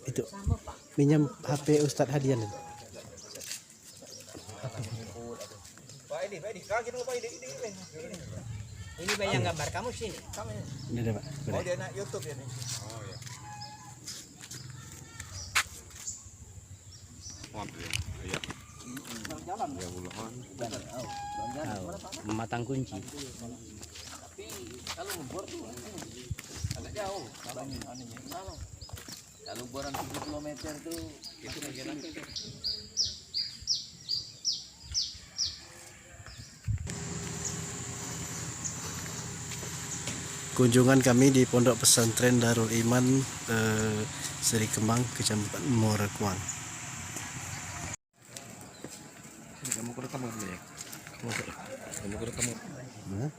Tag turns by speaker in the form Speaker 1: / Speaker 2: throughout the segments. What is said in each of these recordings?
Speaker 1: Itu minjam HP Ustadz Hadian.
Speaker 2: Ini banyak gambar kamu sini.
Speaker 1: Ini ada Pak.
Speaker 3: Oh dia nak YouTube ya nih.
Speaker 4: Oh ya. Iya. Ya puluhan.
Speaker 2: Mematang kunci.
Speaker 5: Tapi kalau ngebor tuh agak jauh. Kalau boran 7 km tuh itu bagian apa itu?
Speaker 1: Kunjungan kami di Pondok Pesantren Darul Iman Seri Kembang, Kecamatan Morakuang.
Speaker 4: Kamu kudu kamu ya. Kamu kudu kamu.
Speaker 1: Nah,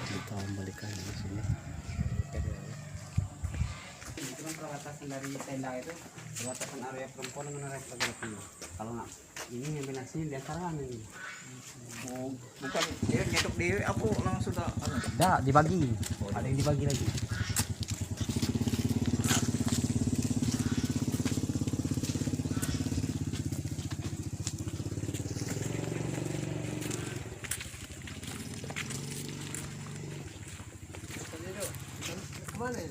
Speaker 1: kita membalikan di sini.
Speaker 2: Itu kan perbatasan dari tenda itu, perbatasan area perempuan dengan area laki-laki. Kalau nggak ini ngambil nasi di antara ini.
Speaker 3: Oh, bukan dia nyetok di apa langsung sudah
Speaker 2: Dah dibagi. Ada yang dibagi lagi. Kemana?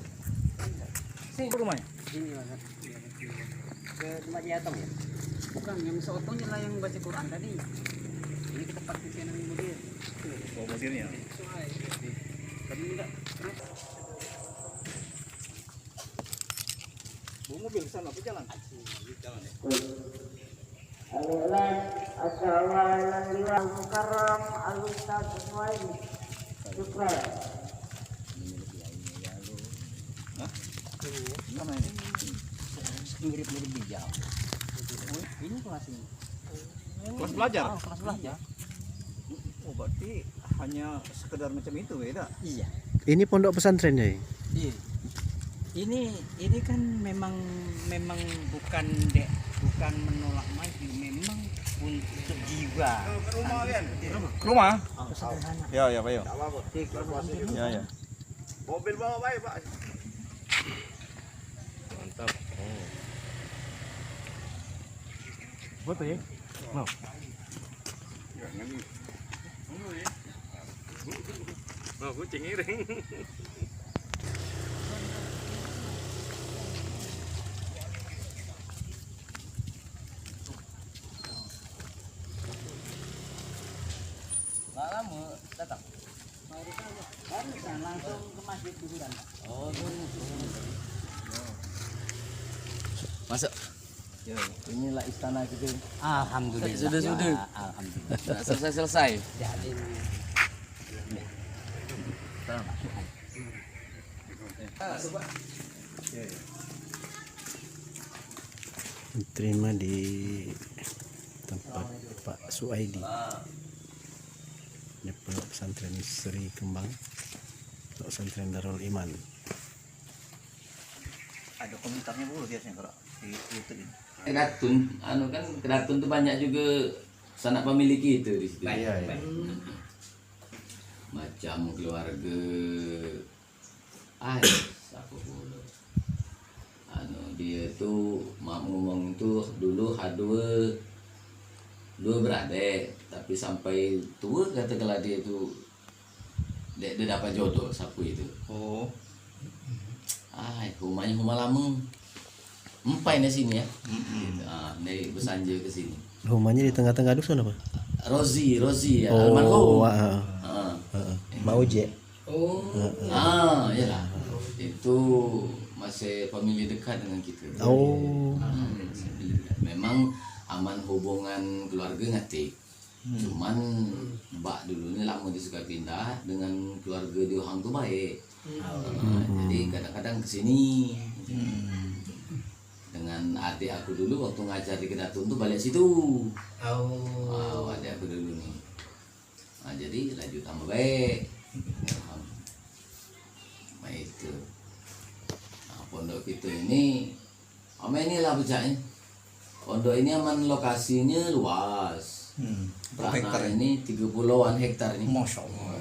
Speaker 2: Sini rumahnya. Sini Mas. Ke tempat Jatong ya? Bukan, yang seotonya lah yang baca Quran tadi. Ini ke tempat titian yang mudir.
Speaker 3: oh modirnya.
Speaker 2: Tapi enggak.
Speaker 3: Bawa mobil ke sana apa jalan? Jalan ya.
Speaker 6: Alhamdulillah, assalamualaikum mukarram al-ustaz sesuai. Syukran.
Speaker 3: Mana ini?
Speaker 2: Mirip-mirip bijak. Ini kelas ini.
Speaker 3: Kelas belajar.
Speaker 2: Oh, kelas belajar.
Speaker 3: Oh berarti hanya sekedar macam itu beda.
Speaker 2: Iya.
Speaker 1: Ini pondok pesantrennya ya?
Speaker 2: Iya. Ini kan memang bukan menolak maju, memang untuk jiwa.
Speaker 3: Ke rumah kan? Ke rumah?
Speaker 2: Sederhana.
Speaker 3: Ya ya Pak. Ya ya. Mobil bawa baik Pak.
Speaker 4: Mantap. Oh.
Speaker 1: Foto ya? Mau?
Speaker 4: Jangan. Mau kucing iring.
Speaker 5: Lama datang.
Speaker 2: Barusan langsung ke masjid kuburan.
Speaker 5: Oh, masuk. Yo, inilah istana kita.
Speaker 2: Alhamdulillah.
Speaker 5: Sudah.
Speaker 2: Ya, alhamdulillah.
Speaker 5: Nah, selesai.
Speaker 2: Jadi
Speaker 1: Diterima di tempat Pak Suaidi. Ini pondok pesantren Seri Kembang, pondok pesantren Darul Iman.
Speaker 3: Ada komentarnya dulu biasanya kalau di YouTube ini.
Speaker 5: Kedatun, kan kedatun tuh banyak juga sanak pemilik itu di situ.
Speaker 3: Iya.
Speaker 5: Macam keluarga siapa pula. Dia tuh mak ngomong tuh dulu dua beradik, tapi sampai tua katakanlah dia tuh dia dapat jodoh sapu itu.
Speaker 3: Oh.
Speaker 5: Rumahnya rumah lama. Empai di sini ya. Gitu. Dari Besanja ke sini.
Speaker 1: Rumahnya di tengah-tengah dusun apa?
Speaker 5: Rozi ya,
Speaker 1: Oh,
Speaker 5: almarhum.
Speaker 1: Mau je.
Speaker 5: Iyalah. Itu masih family dekat dengan kita.
Speaker 1: Oh.
Speaker 5: Memang aman hubungan keluarga ngatik. Cuman mbak dulu ni lama dia suka pindah dengan keluarga di Ohang tu baik. Jadi kadang-kadang kesini. Dengan adik aku dulu waktu ngajar di Kedatun tuh balik situ. Adik aku dulu nih. Jadi lanjut tambah baik. Itu. Pondok kita ini inilah bejaknya. Pondok ini aman lokasinya luas. Tanah ini 30-an hektar ini.
Speaker 3: Masya Allah.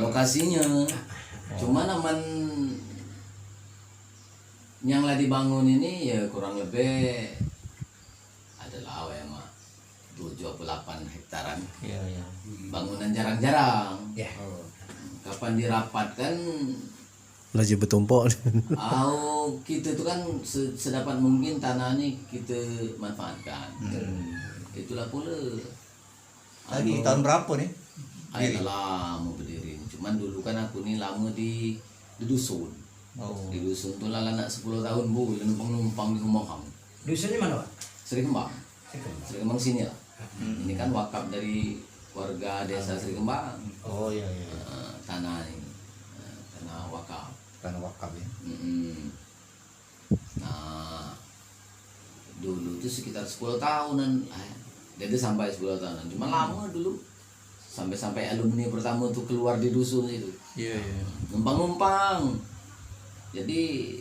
Speaker 5: Lokasinya. Cuman aman yang lah dibangun ini ya kurang lebih adalah ya mak 7 atau 8 hektaran.
Speaker 4: Iya, iya.
Speaker 5: Bangunan jarang-jarang.
Speaker 2: Ya.
Speaker 5: Kapan dirapatkan,
Speaker 1: Laju bertumpuk.
Speaker 5: kita itu kan sedapat mungkin tanah ini kita manfaatkan. Itulah pula.
Speaker 4: Lagi tahun berapa nih?
Speaker 5: Ayo lama berdiri. Cuman dulu kan aku nih lama di dusun.
Speaker 4: Oh.
Speaker 5: Di dusun tuh lah anak 10 tahun bu, numpang di rumah kamu.
Speaker 2: Dusunnya mana Pak?
Speaker 5: Sri Kembang. Sri Kembang sini lah. Ini kan wakaf dari warga desa Sri Kembang.
Speaker 4: Oh iya iya.
Speaker 5: Tanah ini, tanah wakaf.
Speaker 4: Karena wakaf ya.
Speaker 5: Nah, dulu tuh sekitar 10 tahunan. Jadi sampai 10 tahunan. Cuma lama dulu. Sampai alumni pertama tuh keluar di dusun itu.
Speaker 4: Iya iya.
Speaker 5: Numpang-numpang. Jadi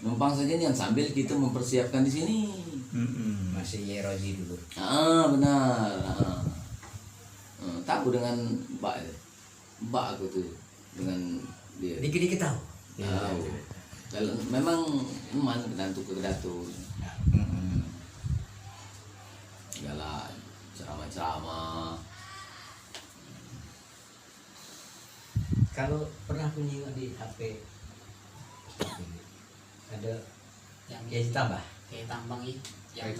Speaker 5: numpang saja nih sambil kita mempersiapkan di sini.
Speaker 2: Masih Yerozi dulu.
Speaker 5: Benar. Tahu dengan Mbak itu. Mbak aku tuh dengan dia.
Speaker 2: Dikit-dikit tahu.
Speaker 5: Tahu. Kalau memang iman kedantu ke kedatu. Segala ceramah-ceramah.
Speaker 2: Kalau pernah punya di HP ada yang ditambah
Speaker 7: kayak tambang itu yang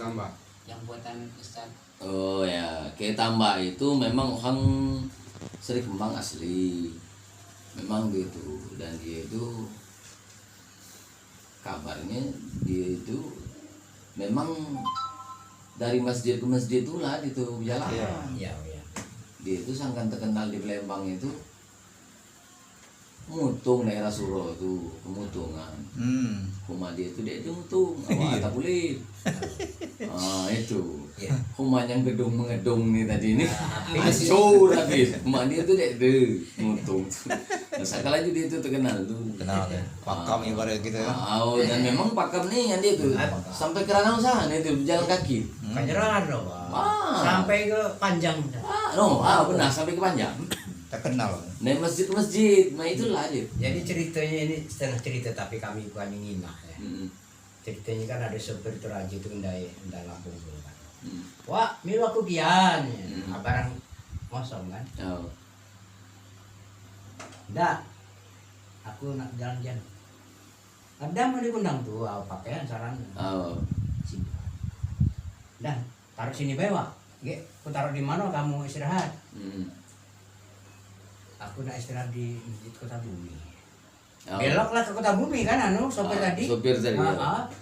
Speaker 7: yang buatan Ustaz.
Speaker 5: Oh ya, kayak tambah itu memang orang Sri Kembang asli. Memang gitu. Dan dia itu kabarnya dia itu memang dari masjid ke masjid itulah gitu jalan.
Speaker 2: Iya.
Speaker 5: Dia itu sangat terkenal di Palembang itu mutung daerah Suro itu kemutungan. Rumah dia itu mutung awak tak boleh. Itu rumah yang gedung mengedung nih tadi ini hancur habis. Rumah dia itu dek mutung. Nah, sekali aja dia itu terkenal tuh.
Speaker 4: Kenal ya. Pakam ibarat kita ya.
Speaker 5: Dan memang pakam nih yang dia tuh sampai ke Ranau sana itu berjalan kaki.
Speaker 2: Kanjeran loh Pak. Sampai ke Panjang.
Speaker 5: Benar sampai ke Panjang.
Speaker 4: Terkenal.
Speaker 5: Naik masjid ke masjid, nah itulah aja.
Speaker 2: Jadi ceritanya ini setengah cerita tapi kami bukan nginah ya. Ceritanya kan ada sopir teraji itu ndai Lampung dulu kan. Wah, milu aku kian. Barang kosong kan. Ndak. Aku nak jalan-jalan. Ada mau diundang tuh, pakaian saran. Sini. Dan taruh sini bawa. Aku taruh di mana kamu istirahat? Aku nak istirahat di masjid Kota Bumi. Beloklah ke Kota Bumi kan sopir tadi.
Speaker 5: Sopir tadi.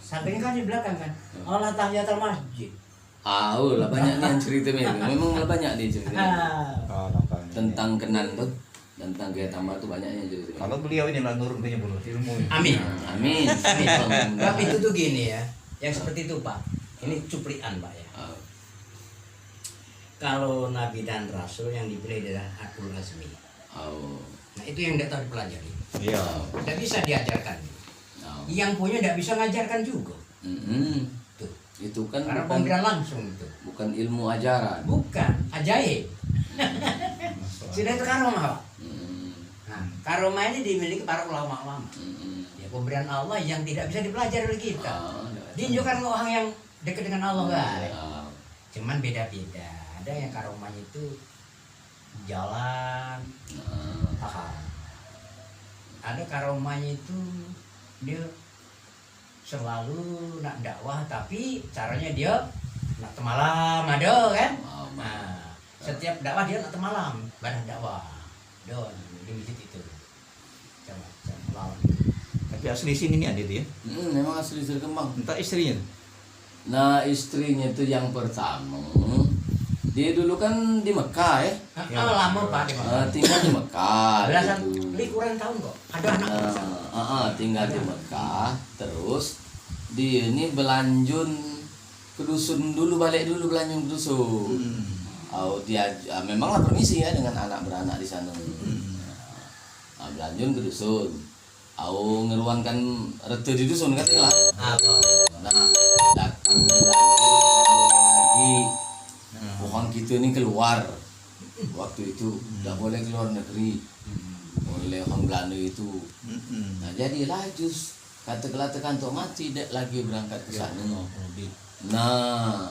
Speaker 2: Sampingnya kan di belakang kan. Allah tahiyatul masjid.
Speaker 5: Lah banyak nih yang cerita itu. Memang banyak dia cerita. Tentang Kenan tuh, tentang Kiai Tambah tuh banyak yang cerita.
Speaker 4: Kalau beliau ini lah nurun punya bulu ilmu.
Speaker 2: Amin.
Speaker 5: Amin.
Speaker 2: Tapi itu tuh gini ya. Yang seperti itu Pak. Ini cuplikan Pak ya. Kalau Nabi dan Rasul yang dipilih adalah Ulul Azmi. Nah itu yang tidak tahu dipelajari.
Speaker 4: Iya.
Speaker 2: Tidak bisa diajarkan. Yang punya tidak bisa ngajarkan juga. Tuh.
Speaker 5: Itu kan
Speaker 2: Karena pemberian langsung itu.
Speaker 5: bukan ilmu ajaran.
Speaker 2: Bukan, ajaib. Sudah itu karomah Pak. Nah, karomah ini dimiliki para ulama-ulama. Ya pemberian Allah yang tidak bisa dipelajari oleh kita. Ditunjukkan ke orang yang dekat dengan Allah kan. Cuman beda-beda. Ada yang karomahnya itu jalan, paham. Ada karomahnya itu dia selalu nak dakwah tapi caranya dia nak temalam ada kan. Nah, setiap dakwah dia nak temalam, badan dakwah. Don di masjid itu. Macam lawan.
Speaker 4: Tapi asli sini nih ada dia.
Speaker 5: Memang asli Sri Kembang.
Speaker 4: Entah istrinya.
Speaker 5: Nah istrinya itu yang pertama. Dia dulu kan di Mekah ya.
Speaker 2: Lama Pak di Mekah.
Speaker 5: Tinggal di Mekah.
Speaker 2: Belasan
Speaker 5: gitu.
Speaker 2: likuran tahun kok. Ada anak.
Speaker 5: Tinggal di Mekah. Terus dia ini belanjun ke dusun dulu, balik dulu belanjun ke dusun. Dia memanglah permisi ya dengan anak beranak di sana. Belanjun ke dusun. Ngeruankan rete di dusun katanya lah. Nah, datang lagi. Orang kita ini keluar waktu itu tidak boleh keluar negeri oleh orang Belanda itu. Nah jadilah jus katakanlah tekan tok mati dek lagi berangkat ke sana. Nah,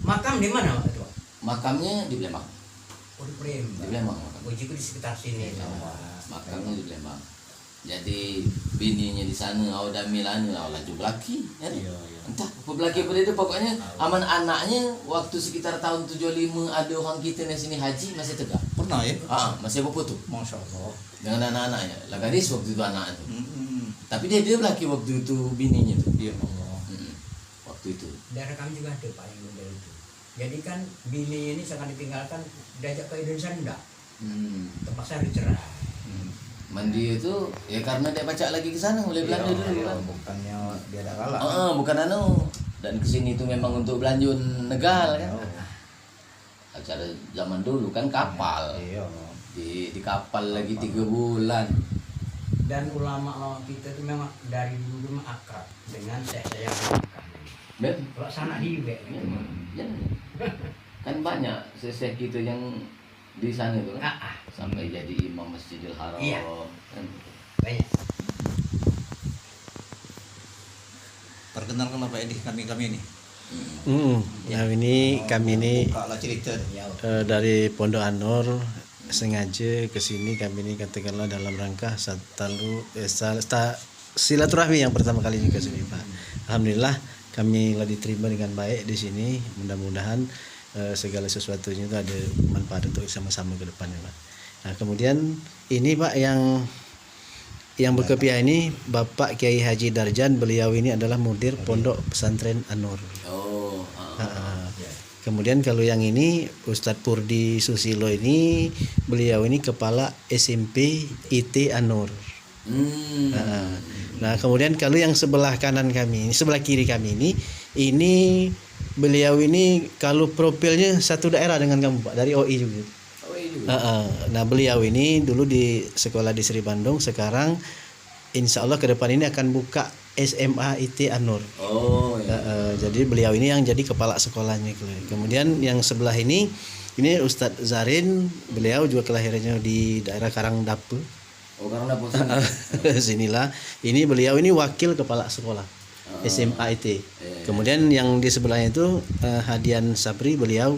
Speaker 7: Makam di mana Pak Ketua?
Speaker 5: makamnya di Palembang.
Speaker 7: Oh di Palembang.
Speaker 5: Di Palembang makam.
Speaker 7: Oh jadi di sekitar sini.
Speaker 5: Makamnya di Palembang. Jadi bininya di sana, udah milana, laju belaki, ya. Entah apa belaki pada itu pokoknya aman anaknya waktu sekitar tahun 75 ada orang kita di sini haji masih tegak.
Speaker 4: Pernah ya?
Speaker 5: Masih berfoto
Speaker 4: Masya Allah.
Speaker 5: dengan anak-anaknya. Lah gadis waktu itu anak itu. Tapi dia belaki waktu itu bininya tuh.
Speaker 4: Iya Allah.
Speaker 5: Waktu itu.
Speaker 7: Daerah kami juga ada Pak yang model itu. Jadi kan bini ini sangat ditinggalkan diajak ke Indonesia enggak. Terpaksa dicerai.
Speaker 5: Mandi itu ya karena dia pacak lagi ke sana mulai Belanda dulu kan.
Speaker 4: Bukannya dia ada kalah.
Speaker 5: Bukan dan kesini itu memang untuk belanja negal kan. Acara zaman dulu kan kapal.
Speaker 4: Iya.
Speaker 5: Di kapal lagi 3 bulan.
Speaker 7: Dan ulama kita itu memang dari dulu memang akrab dengan saya
Speaker 5: Ben,
Speaker 7: Pelaksana di IB.
Speaker 5: ya. Kan banyak seseh kita yang di sana itu kan. Sampai jadi imam Masjidil Haram.
Speaker 7: Iya.
Speaker 5: Kan.
Speaker 7: Banyak.
Speaker 4: Perkenalkan Pak Edi kami ini.
Speaker 1: Nah ini kami ini
Speaker 4: Bukalah cerita.
Speaker 1: dari Pondok Anur sengaja ke sini kami ini katakanlah dalam rangka silaturahmi yang pertama kali ini ke sini Pak. Alhamdulillah kami telah diterima dengan baik di sini. Mudah-mudahan segala sesuatunya itu ada manfaat untuk sama-sama ke depannya Pak. Nah kemudian ini Pak yang berkepiah ini Bapak Kiai Haji Darjan, beliau ini adalah mudir Pondok Pesantren Anur. Kemudian kalau yang ini Ustadz Purdi Susilo ini beliau ini kepala SMP IT Anur. Nah kemudian kalau yang sebelah kanan kami ini, sebelah kiri kami ini beliau ini kalau profilnya satu daerah dengan kamu Pak, dari OI juga. Nah beliau ini dulu di sekolah di Sri Bandung, sekarang insya Allah ke depan ini akan buka SMA IT Anur. Jadi beliau ini yang jadi kepala sekolahnya. Kemudian yang sebelah ini Ustadz Zarin, beliau juga kelahirannya di daerah Karangdape.
Speaker 5: Karangdape.
Speaker 1: Sinilah. Ini beliau ini wakil kepala sekolah SMA IT. Kemudian yang di sebelahnya itu Hadian Sabri, beliau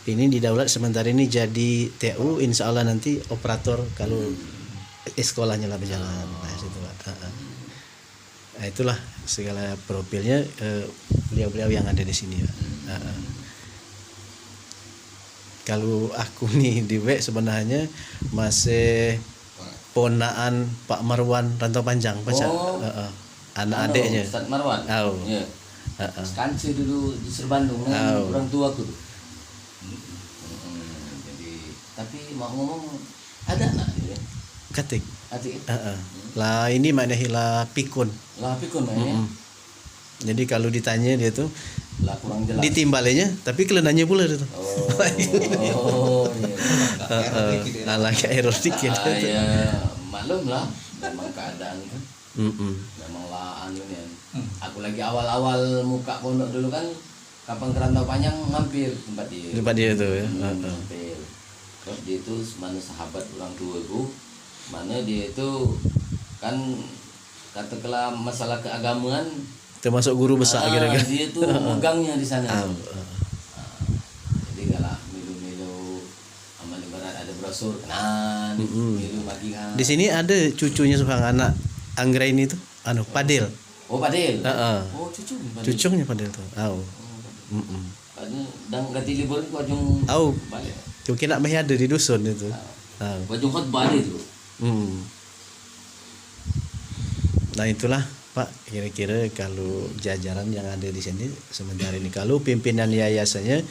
Speaker 1: ini didaulat sementara ini jadi TU, insya Allah nanti operator kalau sekolahnya lah berjalan. Nah, itulah segala profilnya beliau-beliau yang ada di sini. Kalau aku nih di WEK sebenarnya masih ponaan Pak Marwan Rantau Panjang, anak adiknya.
Speaker 5: Ustadz Marwan. Iya. Kanci dulu di Serbandung kan orang tua aku tuh. Jadi tapi mau ngomong ada anak ya.
Speaker 1: Katik.
Speaker 5: Adik.
Speaker 1: Lah ini makna hila pikun.
Speaker 5: Lah pikun ya.
Speaker 1: Jadi kalau ditanya dia tuh
Speaker 5: lah kurang jelas.
Speaker 1: Ditimbalinya tapi kelenanya pula itu.
Speaker 5: Iya.
Speaker 1: Agak error dikit.
Speaker 5: Ya maklum lah memang keadaan kan. Memang lah aku lagi awal-awal muka pondok dulu kan kapan Kerantau Panjang mampir tempat dia
Speaker 1: tuh ya.
Speaker 5: Mampir. Terus dia itu mana sahabat orang tuaku, mana dia itu kan katakanlah masalah keagamaan
Speaker 1: termasuk guru besar kira-kira.
Speaker 5: Dia tuh megangnya di sana. Jadi kalau milu-milu amal ibarat ada brosur kanan, milu bagi kan.
Speaker 1: Di sini ada cucunya seorang anak Anggrain itu, Padil.
Speaker 5: Oh Padil.
Speaker 1: Oh
Speaker 5: cucu.
Speaker 1: Cucunya Padil tuh.
Speaker 5: Dan ganti libur ke Wajung. Balik.
Speaker 1: Mungkin nak masih ada di dusun itu.
Speaker 5: Wajung khotbah itu.
Speaker 1: Nah itulah Pak, kira-kira kalau jajaran yang ada di sini sementara ini. Kalau pimpinan yayasannya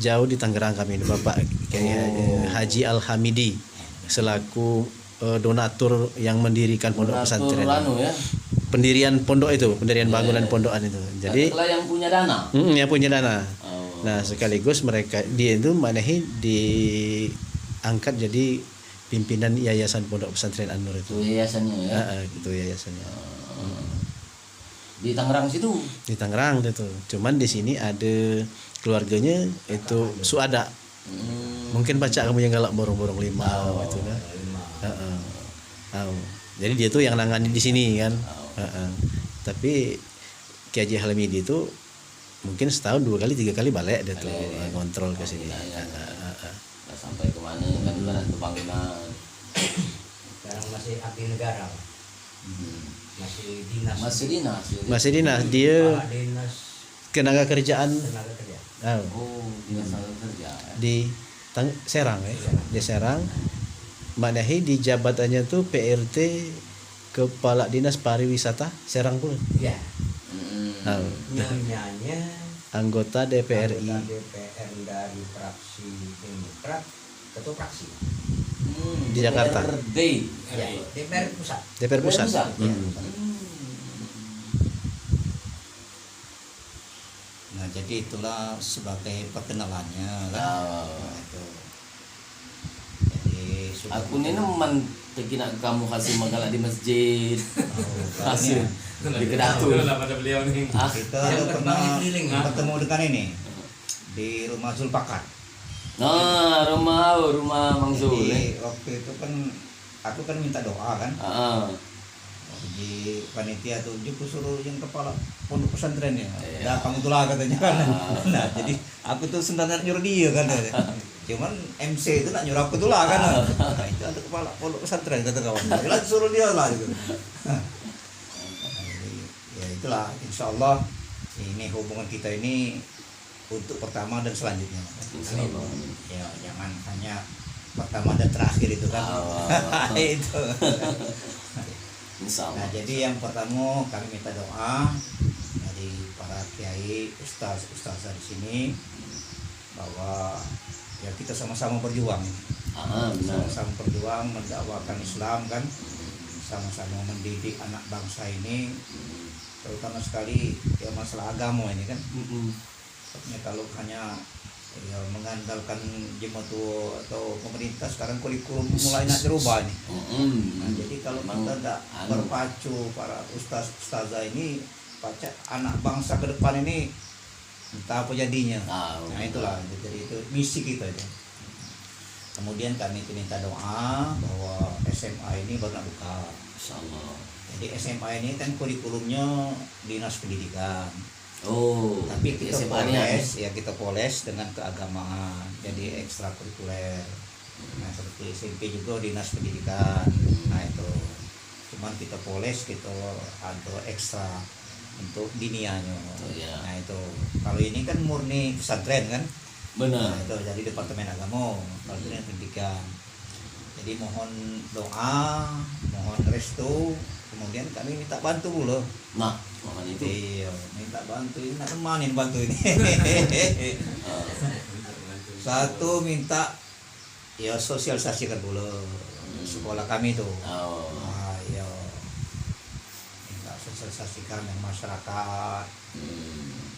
Speaker 1: jauh di Tangerang kami ini Bapak Haji Al-Hamidi selaku donatur yang mendirikan pondok pesantren. Pendirian pondok itu, pendirian bangunan pondokan itu. Jadi
Speaker 5: yang punya dana.
Speaker 1: Yang punya dana. Nah, sekaligus dia itu manahi diangkat jadi pimpinan yayasan Pondok Pesantren Anur itu.
Speaker 5: Yayasannya ya.
Speaker 1: Itu yayasannya.
Speaker 5: Di Tangerang situ.
Speaker 1: Di Tangerang itu. Cuman di sini ada keluarganya itu Suada. Mungkin baca kamu yang galak borong-borong limau itu kan. Jadi dia tuh yang nangani di sini kan. Tapi Ki Haji Halmidi itu mungkin setahun 2 kali 3 kali balik dia tuh ngontrol ke sini.
Speaker 5: Nggak sampai kemana kan ibarat pembangunan.
Speaker 7: Sekarang masih abdi negara, Pak. Masih dinas.
Speaker 1: Masih dinas dia
Speaker 7: Kepala dinas
Speaker 1: tenaga kerjaan
Speaker 7: tenaga kerja.
Speaker 5: Oh, dinas tenaga kerja.
Speaker 1: di Serang ya. Di Serang. Mbak Nahi di jabatannya tuh PRT Kepala Dinas Pariwisata Serang pula.
Speaker 7: Ya.
Speaker 1: Nah,
Speaker 7: Nyanyanya
Speaker 1: anggota DPRI.
Speaker 7: anggota DPR dari fraksi Demokrat, ketua fraksi.
Speaker 1: Di Jakarta.
Speaker 5: DPRD.
Speaker 7: Ya, DPR pusat.
Speaker 1: DPR pusat.
Speaker 5: Pusat.
Speaker 2: Nah, jadi itulah sebagai perkenalannya kan.
Speaker 5: Ah.
Speaker 2: Itu. Jadi sudah
Speaker 5: Aku ini nemen nak kamu hasil makalah di masjid. Hasil di Kedatul.
Speaker 2: kita
Speaker 7: Yang
Speaker 2: pernah
Speaker 7: berbagi keliling, ya.
Speaker 2: ketemu dengan ini di rumah Zulpakat.
Speaker 5: Nah, rumah Mang Zul.
Speaker 2: Jadi waktu itu kan aku kan minta doa kan. Di panitia tuh aku suruh yang kepala pondok pesantren ya. Nah, kamu tuh lah katanya kan. Nah, jadi aku tuh sebenarnya nyuruh dia kan. Cuman MC itu nak nyuruh aku tuh lah kan. Nah, itu ada kepala pondok pesantren kata kawan. Jelas suruh dia lah gitu. Nah, jadi, ya itulah insyaallah ini hubungan kita ini untuk pertama dan selanjutnya.
Speaker 5: Insyaallah.
Speaker 2: Ya, jangan hanya pertama dan terakhir itu kan. Itu.
Speaker 5: Insyaallah.
Speaker 2: Nah, jadi yang pertama kami minta doa dari para kiai, ustaz-ustazah di sini bahwa ya kita sama-sama berjuang.
Speaker 5: Benar.
Speaker 2: Sama-sama berjuang mendakwakan Islam kan. Sama-sama mendidik anak bangsa ini terutama sekali ya masalah agama ini kan. Sebenarnya kalau hanya ya mengandalkan jemaah atau pemerintah sekarang kurikulum mulai nak dirubah nih. Nah, jadi kalau kita tidak berpacu para ustazah ini, baca anak bangsa ke depan ini entah apa jadinya. Nah, itulah jadi itu misi kita itu. Kemudian kami minta doa bahwa SMA ini baru nak buka.
Speaker 5: Insyaallah.
Speaker 2: Jadi SMA ini kan kurikulumnya dinas pendidikan.
Speaker 5: Oh,
Speaker 2: Tapi kita
Speaker 5: SMA-nya.
Speaker 2: kita poles dengan keagamaan, jadi ekstrakurikuler. Nah, seperti SMP juga dinas pendidikan. Nah, itu cuman kita poles, kita ada ekstra untuk dinianya.
Speaker 5: Ya.
Speaker 2: Nah, itu kalau ini kan murni pesantren kan.
Speaker 5: Benar.
Speaker 2: Nah, itu jadi departemen agama, departemen pendidikan. Jadi mohon doa, mohon restu, kemudian kami minta bantu dulu.
Speaker 5: Nah, mohon itu.
Speaker 2: Iya, minta bantu ini, nak temanin bantu ini. Satu minta ya sosialisasikan dulu sekolah kami tuh. Nah, ya minta sosialisasikan dengan masyarakat.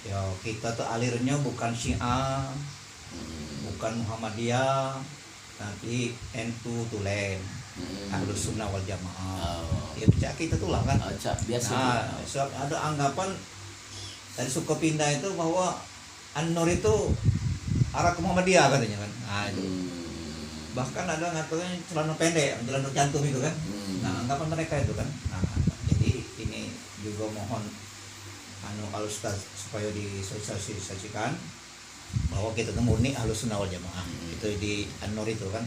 Speaker 2: Ya kita tuh alirnya bukan Syiah, bukan Muhammadiyah, nanti NU Tulen. Ahlus Sunnah wal Jamaah. Ya baca kita tuh lah kan.
Speaker 5: Biasa.
Speaker 2: Nah, so, ada anggapan dari suku pindah itu bahwa An-Nur itu arah ke Muhammadiyah katanya kan. Nah, itu. Bahkan ada ngatakan celana pendek, celana cantum itu kan. Nah, anggapan mereka itu kan. Nah, jadi ini juga mohon kalau Ustaz supaya disosialisasikan bahwa kita tuh murni Ahlus Sunnah wal Jamaah. Itu di An-Nur itu kan.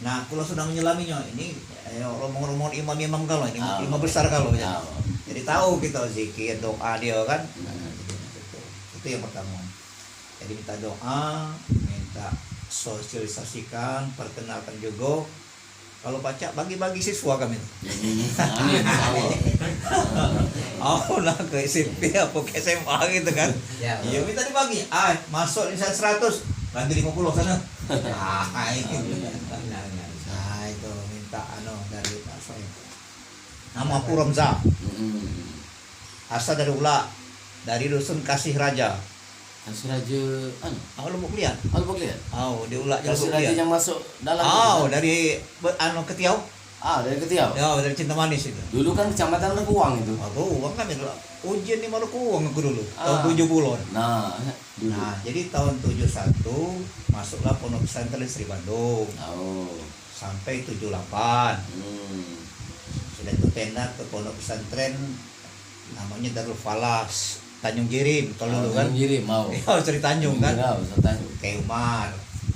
Speaker 2: Nah, kalau sudah menyelaminya ini rombongan imam-imam kalau ini imam besar kalau ya. Jadi tahu kita zikir, doa dia kan. Nah, itu yang pertama. Jadi minta doa, minta sosialisasikan, perkenalkan juga. Kalau baca bagi-bagi siswa kami. Oh, nah ke SMP apa ke SMA gitu kan. Iya minta dibagi. Masuk ini 100, bagi 50 sana. Itu. Nah, itu minta dari Pak Soeb. Nama aku Romza. Asal dari Ula, dari dusun Kasih Raja.
Speaker 5: Kasih Raja
Speaker 2: Aku mau kuliah. Oh, di Ula
Speaker 5: Kasih Raja yang masuk dalam.
Speaker 2: Oh, dari Ketiau.
Speaker 5: Dari Ketiau.
Speaker 2: Ya, dari Cinta Manis itu.
Speaker 5: Dulu kan kecamatan Lekuang itu.
Speaker 2: Uang kami dulu. Ujian di Maluku aku dulu. Tahun 70.
Speaker 5: Nah, dulu.
Speaker 2: Nah, jadi tahun 71 masuklah Pondok Pesantren Sri Bandung. Sampai 78. Sudah itu tenda ke Pondok Pesantren
Speaker 8: namanya Darul Falas Tanjung Jirim kalau dulu kan.
Speaker 5: Jirim mau.
Speaker 8: Harus dari Tanjung kan.
Speaker 5: Tanjung.
Speaker 8: Kayak Umar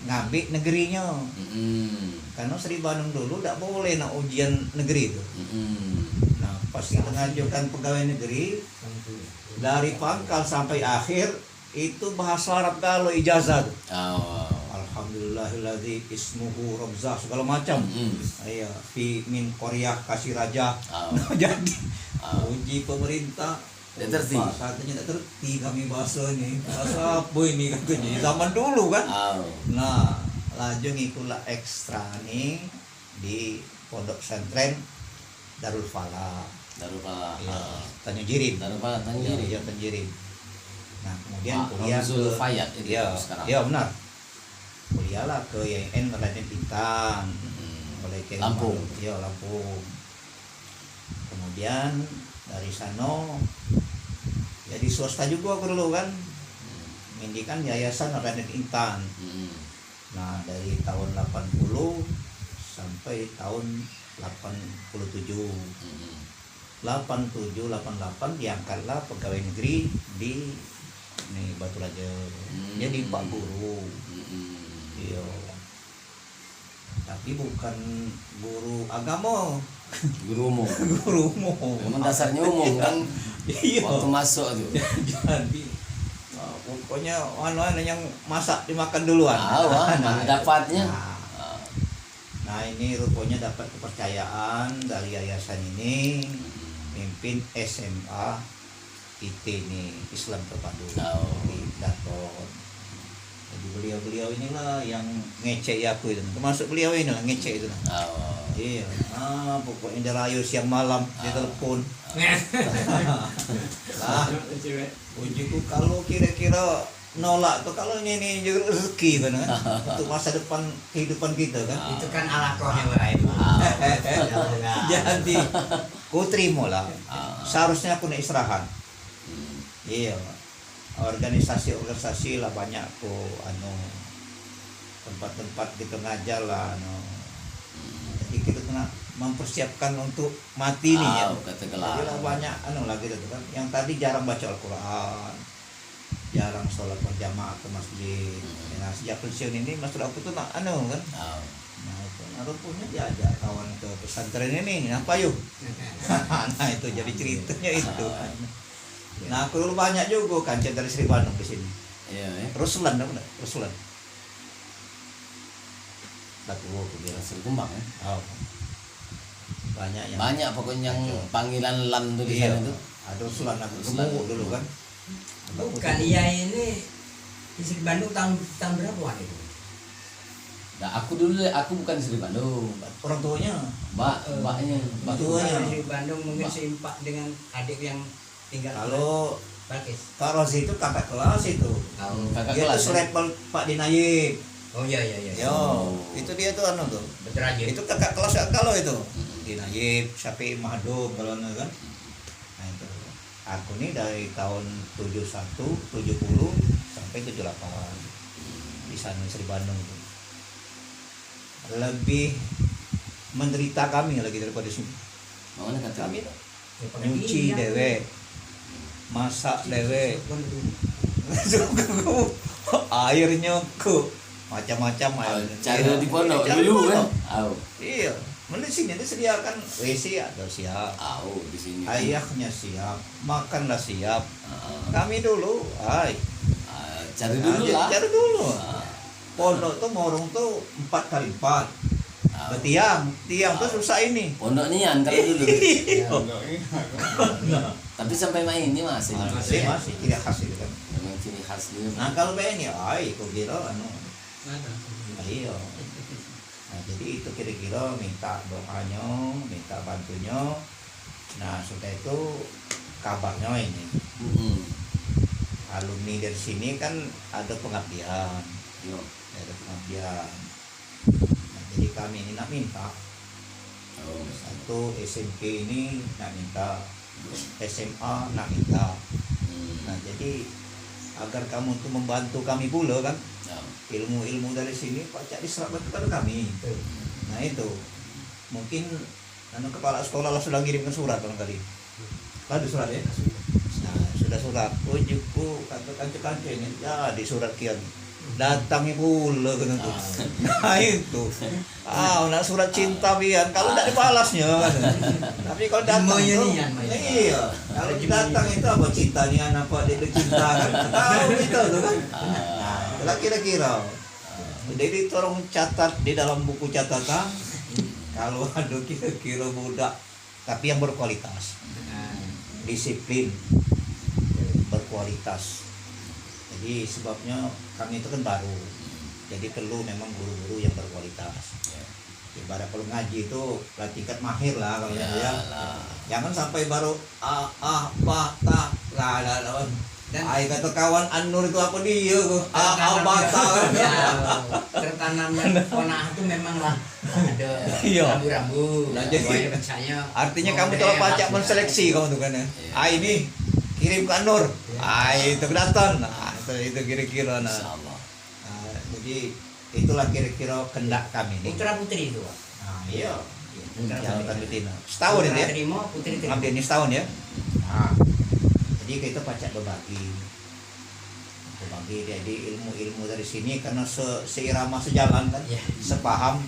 Speaker 8: ngambil negerinya.
Speaker 5: Mm-mm.
Speaker 8: Karena Sri Bandung dulu tidak boleh nak ujian negeri itu.
Speaker 5: Mm-mm.
Speaker 8: Nah pas kita ngajukan pegawai negeri dari pangkal sampai akhir itu bahasa Arab kalau ijazah tuh.
Speaker 5: Oh.
Speaker 8: Alhamdulillahilladzi ismuhu Rabzah segala macam. Iya, fi min Korea kasih raja. Jadi uji pemerintah.
Speaker 5: Tidak terti.
Speaker 8: Katanya tidak terti kami bahasa ini. Bahasa apa ini katanya? Zaman dulu kan. Nah, laju ngikulah ekstra nih di pondok pesantren Darul Falah.
Speaker 5: Darul Falah.
Speaker 8: Ya, Tanjung Jirim.
Speaker 5: Darul Falah Tanjung Jirim.
Speaker 8: Ya, Tanjung Jirim. Nah, kemudian kuliah
Speaker 5: Ramzul
Speaker 8: ke
Speaker 5: Fayat itu
Speaker 8: ya,
Speaker 5: sekarang.
Speaker 8: ya benar. Kuliahlah ke YN Raden Intan. Oleh Kiai
Speaker 5: Lampung.
Speaker 8: Malu. Ya, Lampung. Kemudian dari sana ya di swasta juga aku dulu kan. Mendikan Yayasan Raden Intan. Nah, dari tahun 80 sampai tahun 87. 87 88 diangkatlah pegawai negeri di nih Batu Raja. Jadi Pak Guru. Iya. Tapi bukan guru agama,
Speaker 5: Guru umum.
Speaker 8: guru umum.
Speaker 5: Memang dasarnya umum kan.
Speaker 8: Iya.
Speaker 5: Waktu masuk tuh.
Speaker 8: Jadi pokoknya anu yang masak dimakan duluan.
Speaker 5: Mana dapatnya?
Speaker 8: Nah, ini rupanya dapat kepercayaan dari yayasan ini mimpin SMA IT nih Islam Terpadu di Daton. Jadi beliau-beliau inilah yang ngecek aku itu, termasuk beliau inilah ngecek itu. Iya, pokoknya dirayu siang malam di telepon. Lah, ujiku kalau kira-kira nolak tuh kalau ini rezeki kan, untuk masa depan kehidupan kita kan.
Speaker 7: Itu kan alakohnya lain.
Speaker 8: Jadi ku terima lah. Seharusnya aku nak istirahat. Iya. Organisasi lah banyak ku tempat-tempat kita ngajar lah Jadi kita kena mempersiapkan untuk mati nih ya. Jadi lah banyak lagi gitu kan. Yang tadi jarang baca Al-Qur'an. Jarang sholat berjamaah ke masjid. Nah, sejak pensiun ini maksud aku tuh kan. Nah, itu rupanya diajak kawan ke pesantren ini, apa yuk? Nah, itu jadi ceritanya itu. Nah, aku dulu banyak juga kancet dari Sri Bandung di sini.
Speaker 5: Iya, ya.
Speaker 8: Rusulan apa enggak? Rusulan. Aku bilang
Speaker 5: Sri Kembang ya.
Speaker 8: Oh. Banyak yang
Speaker 5: Banyak pokoknya yang panggilan lan tuh di
Speaker 8: iya,
Speaker 5: sana tuh.
Speaker 8: ada Rusulan aku
Speaker 5: Rusulan.
Speaker 8: gemuk dulu kan.
Speaker 7: Bukan iya ini di Sri Bandung tahun berapaan itu?
Speaker 5: Nah, aku bukan Sri Bandung.
Speaker 8: Orang tuanya
Speaker 5: Mbaknya.
Speaker 8: Mbak tuanya.
Speaker 7: Di Sri Bandung mungkin seimpak dengan adik yang tinggal
Speaker 8: Kalau
Speaker 7: Balkis.
Speaker 8: Pak Rosi itu kakak kelas itu.
Speaker 5: Kakak
Speaker 8: Dia
Speaker 5: kelas.
Speaker 8: tuh selevel Pak Dinayib.
Speaker 7: Oh iya.
Speaker 8: Yo, itu dia tuh tuh.
Speaker 7: Berderajat.
Speaker 8: Itu kakak kelas kalau itu. Dinayib, Syafi'i Mahdum kalau kan. Nah itu. Aku nih dari tahun 71, 70 sampai 78 di sana Sri Bandung itu. Lebih menderita kami lagi daripada sini.
Speaker 5: Mana kata
Speaker 8: Kami nyuci dewe, masak dewe, airnya ku macam-macam air.
Speaker 5: Cara di pondok dulu kan.
Speaker 8: Iya, di sini disediakan WC ada siap.
Speaker 5: Di sini.
Speaker 8: Ayahnya siap, makanlah siap. Kami dulu,
Speaker 5: Cari dulu lah.
Speaker 8: Cari dulu. Pondok tuh morong tuh 4x4. Tiang tuh susah ini.
Speaker 5: Pondok nian kalau dulu.
Speaker 8: Iya.
Speaker 5: Tapi sampai main ini masih.
Speaker 8: Masih ciri khas itu kan.
Speaker 5: Memang ciri khas dia.
Speaker 8: Nah kalau ini, kok kira iya. Nah jadi itu kira-kira minta doanya, minta bantunya. Nah sudah itu kabarnya ini. Alumni dari sini kan ada pengabdian. Ada pengabdian. Nah, jadi kami ini nak minta. Satu SMP ini nak minta, SMA nak minta. Nah jadi agar kamu tuh membantu kami pula kan, ilmu-ilmu dari sini Pak diserahkan kepada kami. Nah itu mungkin kepala sekolah lah sudah kirimkan surat barangkali Ada surat ya? Nah, sudah surat. Ujungku kata kanca-kanca ini, ya di surat kian. Datangi pula kena tuh. Nah itu. Nak surat cinta bian kalau tidak dibalasnya. Tapi kalau datang tuh, iya. Kalau datang itu apa cintanya apa dia cinta kan? Tahu itu tuh kan. Nah, itulah kira-kira. Jadi tolong catat di dalam buku catatan kalau ada kira-kira budak tapi yang berkualitas. Disiplin, berkualitas. Jadi sebabnya kami itu kan baru, jadi perlu memang guru-guru yang berkualitas. Ibarat kalau ngaji itu lah tingkat mahir lah kalau ya. Jangan sampai baru Ay kata kawan An-Nur itu apa dia bata
Speaker 7: tertanamnya kona'ah itu memang lah ada rambu-rambu.
Speaker 8: Nah, jadi artinya kamu coba baca menseleksi kamu tuh kan ya. Ini kirim ke An-Nur. Itu kelihatan. Itu kira-kira jadi itulah kira-kira kehendak kami ini.
Speaker 7: Putra putri itu.
Speaker 8: Iya. Jabatan betina. Setahun ini ya.
Speaker 7: Putri
Speaker 8: Abdi ini setahun ya. Jadi kita pacak berbagi. Jadi ilmu-ilmu dari sini karena seirama sejalan kan, sepaham.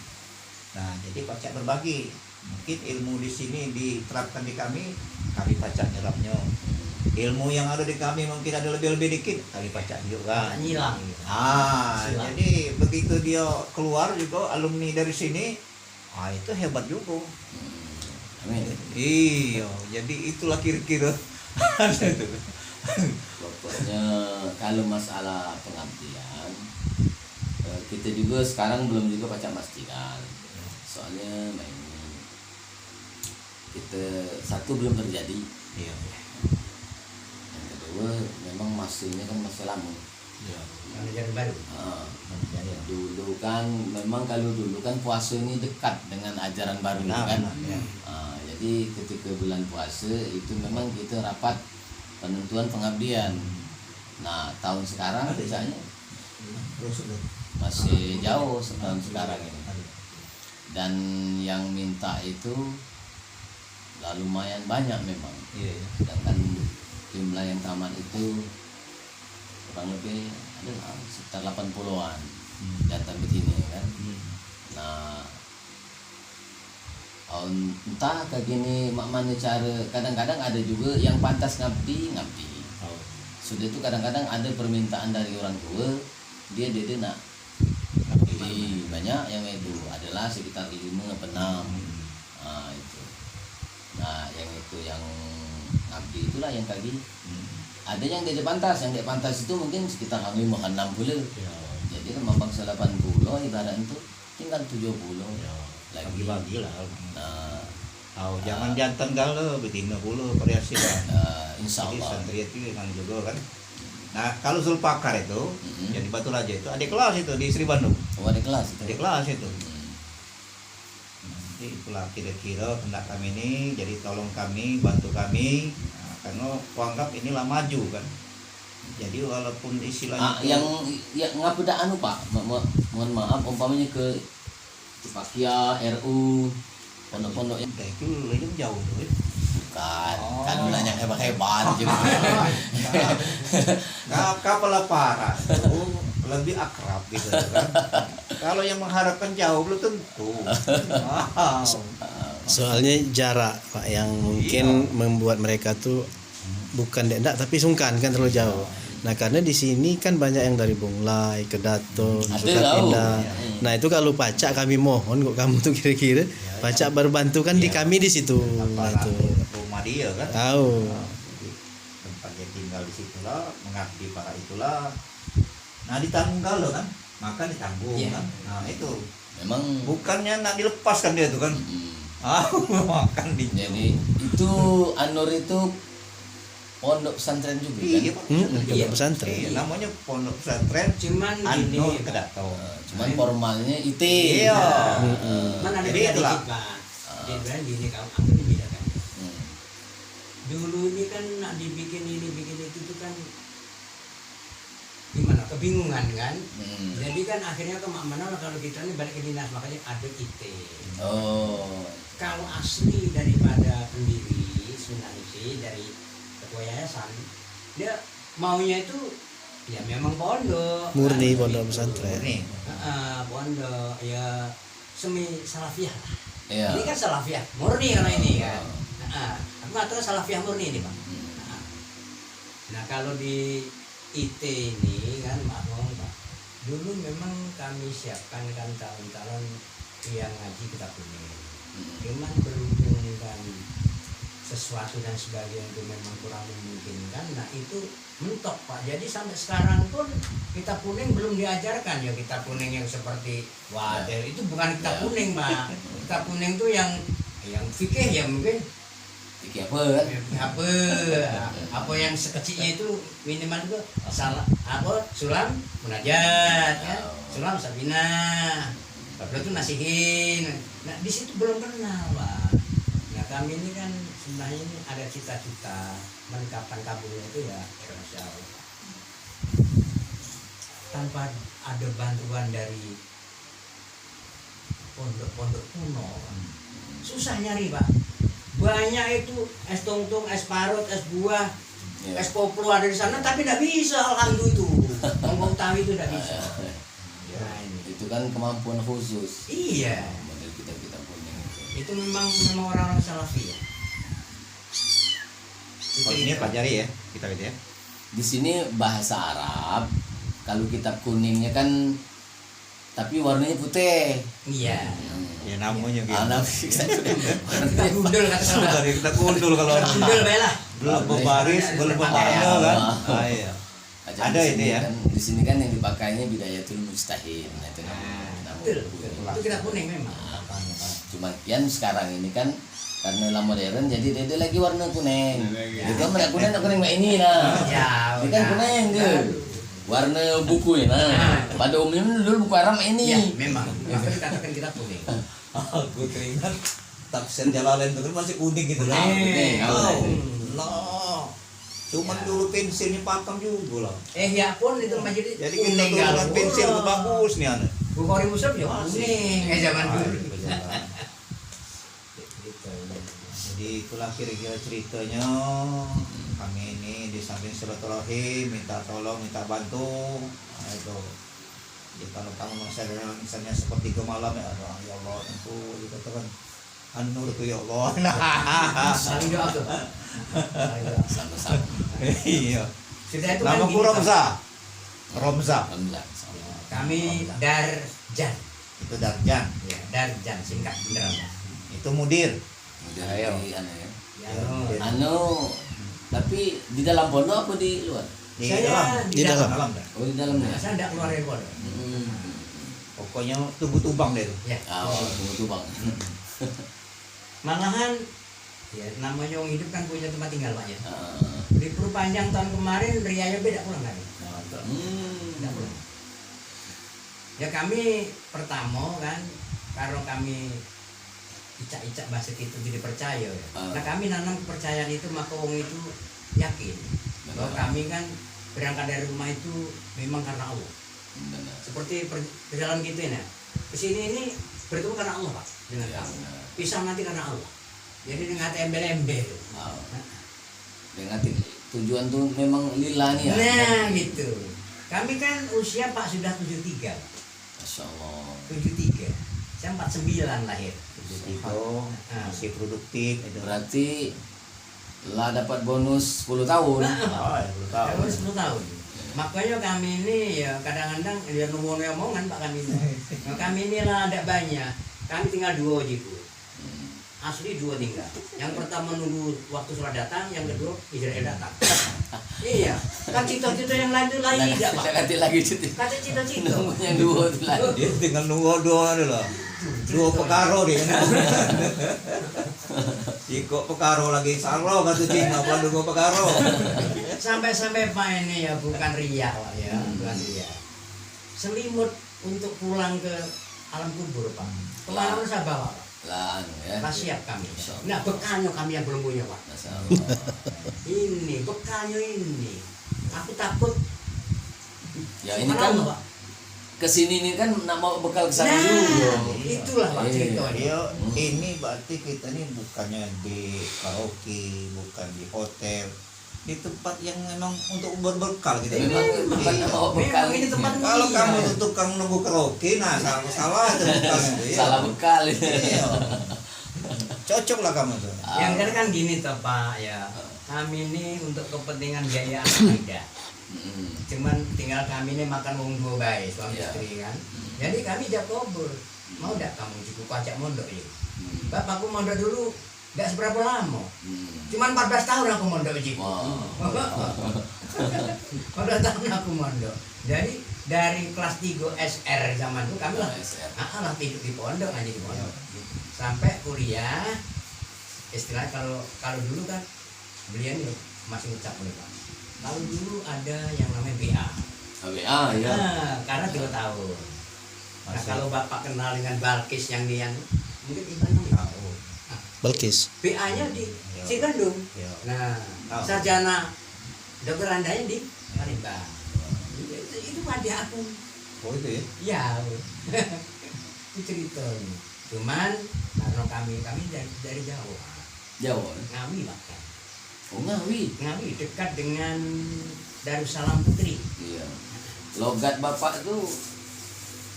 Speaker 8: Nah, jadi pacak berbagi. Mungkin ilmu di sini diterapkan di kami pacak nyerapnya. Ilmu yang ada di kami mungkin ada lebih-lebih dikit, kali pacak juga.
Speaker 7: Nyilang.
Speaker 8: Jadi begitu dia keluar juga alumni dari sini, itu hebat juga.
Speaker 5: Amin.
Speaker 8: Iya, jadi itulah kira-kira.
Speaker 5: Pokoknya kalau masalah pengabdian, kita juga sekarang belum juga pacak pastikan. Soalnya kita satu belum terjadi.
Speaker 8: Iya.
Speaker 5: Memang masihnya kan masih lama.
Speaker 7: Ajaran baru.
Speaker 5: Dulu kan memang kalau dulu kan puasa ini dekat dengan ajaran baru kan. Jadi ketika bulan puasa itu memang kita rapat penentuan pengabdian. Nah tahun sekarang misalnya masih jauh setahun sekarang ini. Dan yang minta itu lumayan banyak memang. Sedangkan jumlah yang tamat itu kurang lebih ada sekitar 80-an datang ke sini kan. Nah entah kayak gini mana cara, kadang-kadang ada juga yang pantas ngabdi. Sudah itu kadang-kadang ada permintaan dari orang tua, dia nak ngabdi banyak, yang itu adalah sekitar 5 atau 6. Itu. Nah yang itu yang ngabdi itulah yang tadi. Ada yang tidak pantas, yang tidak pantas itu mungkin sekitar 5-60. Jadi memang bangsa 80 ibarat itu tinggal 70.
Speaker 8: Bagi-bagi lah. Jangan jantan galau, betina pula variasi lah.
Speaker 5: Insya
Speaker 8: Jadi
Speaker 5: Allah.
Speaker 8: santri itu memang juga kan. Nah kalau Zulpakar itu, jadi Batu Raja itu ada kelas itu di Sri Bandung.
Speaker 5: Ada kelas itu.
Speaker 8: Ada kelas itu. Jadi itulah kira-kira hendak kami ini, jadi tolong kami, bantu kami. Karena kuanggap inilah maju kan. Jadi walaupun istilahnya
Speaker 5: yang ngapa dah Pak, mohon maaf umpamanya ke Cipakia, RU, pondok-pondok yang
Speaker 8: itu lebih jauh tuh.
Speaker 5: bukan, kan nanya hebat-hebat juga.
Speaker 8: Kapal parah itu lebih akrab gitu kan. Kalau yang mengharapkan jauh belum tentu.
Speaker 1: Soalnya jarak Pak yang mungkin membuat mereka tuh bukan tidak tapi sungkan kan terlalu jauh. Nah karena di sini kan banyak yang dari Bunglai, Kedaton, Sukapindah. Nah itu kalau pacak kami mohon kok kamu tuh kira-kira pacak berbantu kan di kami di situ. Nah, itu
Speaker 8: Rumah dia kan.
Speaker 1: tahu.
Speaker 8: Tempat dia tinggal di situlah, mengabdi para itulah. Nah ditanggung kalau kan, maka ditanggung kan. Nah itu
Speaker 5: Memang
Speaker 8: bukannya nak dilepaskan dia tuh kan. Makan di.
Speaker 5: Jadi itu An-Nur itu pondok pesantren juga
Speaker 8: Iya,
Speaker 5: kan.
Speaker 1: Pondok pesantren.
Speaker 8: Iya, namanya pondok pesantren.
Speaker 7: Cuman gini,
Speaker 8: An-Nur Kedaton.
Speaker 5: Cuman formalnya IT.
Speaker 8: Iya.
Speaker 7: mana ada
Speaker 8: Jadi
Speaker 7: beda
Speaker 8: itulah.
Speaker 7: dikit Pak. Dia bilang gini kalau aku dibedakan. Dulu ini kan nak dibikin ini bikin itu tuh kan gimana kebingungan kan. Jadi kan akhirnya kemana kalau kita ini balik ke dinas makanya ada IT.
Speaker 5: Oh.
Speaker 7: Kalau asli daripada pendiri sebenarnya sih dari ketua yayasan, dia maunya itu ya memang pondok
Speaker 1: Murni
Speaker 7: kan,
Speaker 1: pondok
Speaker 7: gitu.
Speaker 1: pesantren.
Speaker 8: Ini
Speaker 7: Pondok ya semi salafiyah lah.
Speaker 5: Iya.
Speaker 7: Ini kan salafiyah murni kalau ini kan. Aku nggak tahu salafiyah murni ini Pak. Nah kalau di IT ini kan maklum Pak, dulu memang kami siapkan kan calon-calon yang ngaji kita punya. Cuman berhubung kan sesuatu dan sebagainya itu memang kurang memungkinkan, nah itu mentok Pak. Jadi sampai sekarang pun kita kuning belum diajarkan ya, kita kuning yang seperti wadah itu bukan kita kuning Pak. Kita kuning tuh yang fikih ya mungkin
Speaker 5: Fikih apa?
Speaker 7: apa yang sekecilnya itu minimal itu salah apa sulam munajat kan, sulam sabina, baru itu nasihin. Nah di situ belum kenal Pak. Nah kami ini kan sebenarnya ini ada cita-cita kapan kabulnya itu ya Insya Allah. Tanpa ada bantuan dari pondok-pondok kuno susah nyari Pak. Banyak itu es tungtung, es parut, es buah, es koplo ada di sana, tapi tidak bisa alhamdulillah itu. Ngomong tahu itu tidak bisa. Nah, ini.
Speaker 5: Itu kan kemampuan khusus.
Speaker 7: Iya.
Speaker 5: Model kita punya.
Speaker 7: Itu memang orang-orang salafi ya.
Speaker 8: kalau ini pelajari ya kita gitu ya.
Speaker 5: Di sini bahasa Arab, kalau kitab kuningnya kan tapi warnanya putih.
Speaker 7: Iya.
Speaker 8: Ya namanya gitu.
Speaker 7: Kita gundul kata saudara.
Speaker 8: Kita kundul kalau
Speaker 7: Gundul baiklah.
Speaker 8: belum berbaris, belum berwarna kan. Iya. Ada
Speaker 5: di sini
Speaker 8: ini ya.
Speaker 5: Kan, di sini kan yang dipakainya Bidayatul Mujtahid. Nah, itu
Speaker 7: Betul. Itu kita kuning memang.
Speaker 5: Cuma yang sekarang ini kan karena modern jadi dia lagi warna kuning. Itu kan mereka kuning ini nah.
Speaker 7: Ya,
Speaker 5: Ini kan kuning tuh. Warna buku ya nah. Pada umumnya dulu buku Arab ini.
Speaker 7: Iya, memang. Itu dikatakan kita kuning.
Speaker 8: Aku teringat tafsir Jalalain itu kan masih kuning gitu lah.
Speaker 5: Kuning.
Speaker 8: Allah. Cuman dulu pensilnya pakem juga lah.
Speaker 7: Ya pun itu jadi
Speaker 8: Jadi kita dengan pensil itu bagus nih anak.
Speaker 7: Bukhari Muslim ya kuning zaman dulu.
Speaker 8: Jadi itulah kira-kira ceritanya. Kami ini di samping silaturahim, minta tolong, minta bantu. Nah, itu. Jadi kalau kamu misalnya seperti malam ya Allah tentu dikatakan anu itu ya Allah.
Speaker 7: Saling doa tuh.
Speaker 5: Sama-sama.
Speaker 8: Iya.
Speaker 7: Sudah itu kan
Speaker 8: Namaku
Speaker 7: gini,
Speaker 8: Romza. Romza.
Speaker 5: Alhamdulillah.
Speaker 7: kami Darjan.
Speaker 8: Itu Darjan.
Speaker 7: Ya, Darjan singkat beneran.
Speaker 8: Itu Mudir.
Speaker 5: Ayo.
Speaker 7: Ya,
Speaker 5: Tapi di dalam pondok apa di luar?
Speaker 8: Di
Speaker 7: saya
Speaker 8: dalam.
Speaker 7: di dalam.
Speaker 5: Oh di dalamnya.
Speaker 7: Saya tidak keluar dari pondok.
Speaker 8: Pokoknya tunggu tubang deh itu.
Speaker 7: Ya.
Speaker 5: Tunggu bang.
Speaker 7: Malahan ya namanya orang hidup kan punya tempat tinggal Pak ya. Di perpanjang tahun kemarin Riaya beda pulang kan? Tidak pulang. Ya kami pertama kan kalau kami icak-icak bahasa itu jadi percaya ya. Nah kami nanam kepercayaan itu maka orang itu yakin bahwa kami kan berangkat dari rumah itu memang karena Allah. Seperti perjalanan kita ini, kesini ini bertemu karena Allah Pak dengan kamu. Pisah nanti karena Allah. Jadi dengan embel-embel.
Speaker 5: Dengan tujuan tuh memang lillah nih ya.
Speaker 7: Nah gitu. Kami kan usia Pak sudah 73.
Speaker 5: Masya Allah.
Speaker 7: 73. Saya 49 lahir.
Speaker 8: Itu masih produktif itu.
Speaker 5: Berarti lah dapat bonus 10 tahun.
Speaker 8: Oh, ya, 10 tahun.
Speaker 7: Tahun 10 tahun. Makanya kami ini ya kadang-kadang ya nunggu omongan Pak kami. Nah, kami ini lah ada banyak. Kami tinggal 2 jiku. Asli 2 tinggal. Yang pertama nunggu waktu sholat datang, yang kedua Israel datang. Iya. Kan cita-cita yang lain itu lain tidak Pak.
Speaker 5: Ganti lagi cuti.
Speaker 7: Kata cita-cita.
Speaker 5: Yang 2 itu lagi.
Speaker 8: Dia tinggal nunggu 2 dulu. 2 pekaro dia. Iko pekaro lagi saro kata Cina apa 2 pekaro.
Speaker 7: Sampai-sampai Pak ini ya bukan riak Pak ya, bukan riak. Selimut untuk pulang ke alam kubur Pak. Kemarin saya bawa Pak.
Speaker 5: Lah ya.
Speaker 7: Pas siap kami. Nah bekalnya kami yang belum punya Pak.
Speaker 5: Masya Allah.
Speaker 7: Ini bekalnya ini. Aku takut.
Speaker 5: Ya ini
Speaker 7: Subhanallah,
Speaker 5: kan
Speaker 7: Pak.
Speaker 5: kesini nih kan nak mau bekal kesana
Speaker 7: Nah,
Speaker 5: juga.
Speaker 7: itulah Pak ceritanya.
Speaker 8: Dia ini berarti kita nih bukannya di karaoke, bukan di hotel, di tempat yang memang untuk berbekal gitu.
Speaker 5: Memang tempat mau bekal.
Speaker 7: Memang ini tempat
Speaker 8: Kalau
Speaker 7: mulia.
Speaker 8: kamu tuh tukang nunggu karaoke, nah salah itu bekalnya tuh. Iya.
Speaker 5: Salah bekal.
Speaker 8: Iya. Cocok lah kamu tuh.
Speaker 7: Yang kan gini toh Pak ya. Kami ini untuk kepentingan biaya anak tidak. Cuman tinggal kami ini makan wong dua baik suami
Speaker 5: Iya.
Speaker 7: istri kan. Jadi kami jak kubur. Mau ndak kamu cukup ajak mondok ya? Bapakku mondok dulu nggak seberapa lama. Cuman 14 tahun aku mondok Ji.
Speaker 5: Wah.
Speaker 7: 14 tahun aku mondok. Jadi dari kelas 3 SR zamanku kami lah
Speaker 5: SR.
Speaker 7: lah tidur di pondok aja di pondok. Sampai kuliah istilahnya kalau dulu kan beliau nih masih ngucap nih Pak. Kalau dulu ada yang namanya BA.
Speaker 5: HBA ya.
Speaker 7: Nah, karena 3 tahun. Nah, kalau Bapak kenal dengan Balkis yang dia mungkin Ibu tahu.
Speaker 1: Balkis.
Speaker 7: BA-nya di Cikandung.
Speaker 8: Iya.
Speaker 7: Nah,
Speaker 8: Tahu.
Speaker 7: sarjana dokter andanya di Palembang. Itu adik aku.
Speaker 8: Oh itu ya.
Speaker 7: Ya. Itu ceritanya. Cuman karena kami dari Jawa.
Speaker 5: Jawa.
Speaker 7: Ngawi bahkan.
Speaker 5: Oh Ngawi.
Speaker 7: Ngawi dekat dengan Darussalam Putri.
Speaker 5: Iya. Logat bapak tuh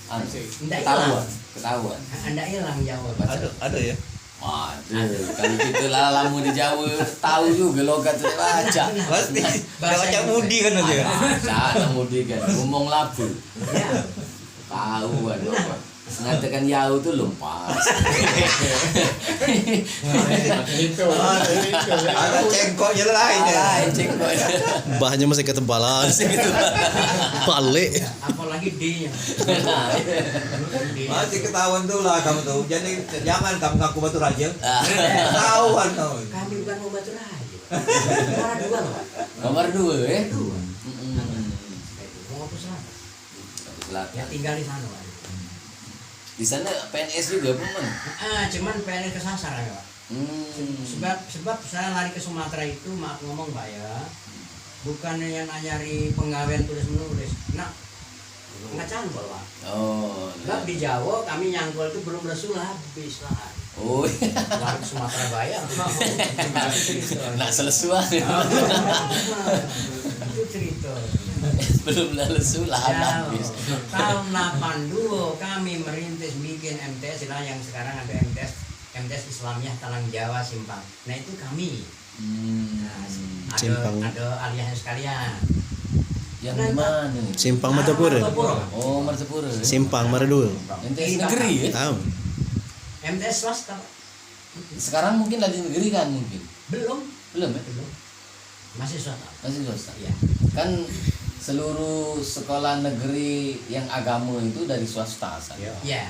Speaker 5: anu,
Speaker 7: Ndak
Speaker 5: ketahuan,
Speaker 7: hilang.
Speaker 5: ketahuan.
Speaker 7: Anda hilang Jawa.
Speaker 8: Ada ya.
Speaker 5: Waduh, kalau gitu lah lamu di Jawa tahu juga logat saya baca.
Speaker 8: Pasti.
Speaker 7: Bahasa
Speaker 8: Baca Mudi kan itu ya.
Speaker 5: Anak mudi kan, ngomong labu.
Speaker 7: Ya.
Speaker 5: Tahu ada. Mengatakan yau tuh lumpas.
Speaker 8: Ada cengkoknya lain ya.
Speaker 5: Lain cengkok.
Speaker 1: Bahannya masih ketebalan. Balik.
Speaker 7: Apalagi D-nya.
Speaker 8: Masih ketahuan tuh lah kamu tuh. Jadi jangan kamu ngaku batu raja. Ketahuan kamu.
Speaker 7: Kami bukan mau batu raja. Nomor 2 loh Pak.
Speaker 5: Nomor 2 ya.
Speaker 7: Dua.
Speaker 5: Mm-mm.
Speaker 7: Mau apa selatan?
Speaker 5: Selatan.
Speaker 7: Ya tinggal di sana Pak.
Speaker 5: Di sana PNS juga teman.
Speaker 7: Cuman PNS kesasar ya Pak. Sebab saya lari ke Sumatera itu maaf ngomong Pak ya. Bukan yang nyari penggawean tulis menulis. Nah, nggak cangkul Pak.
Speaker 5: Oh.
Speaker 7: Sebab di Jawa kami nyangkul itu belum resul habis lah.
Speaker 5: Oh.
Speaker 7: Lari ke Sumatera bayar.
Speaker 5: Nak selesuan.
Speaker 7: Itu cerita.
Speaker 5: Belum lalu sulah habis.
Speaker 7: Tahun 82 kami merintis bikin MTS lah yang sekarang ada MTS Islamiyah Talang Jawa Simpang. Nah itu kami. Nah,
Speaker 1: Simpang.
Speaker 7: ada aliyahnya sekalian.
Speaker 5: Yang di mana nih?
Speaker 1: Simpang Martapura.
Speaker 5: Oh, Martapura.
Speaker 1: Simpang Maradul.
Speaker 5: MTS negeri ya?
Speaker 1: Tahu.
Speaker 7: MTS swasta
Speaker 5: Sekarang mungkin lagi negeri kan mungkin.
Speaker 7: belum
Speaker 5: Belum ya?
Speaker 7: masih swasta.
Speaker 5: Masih swasta.
Speaker 7: Iya.
Speaker 5: Kan seluruh sekolah negeri yang agama itu dari swasta asalnya.
Speaker 7: Ya.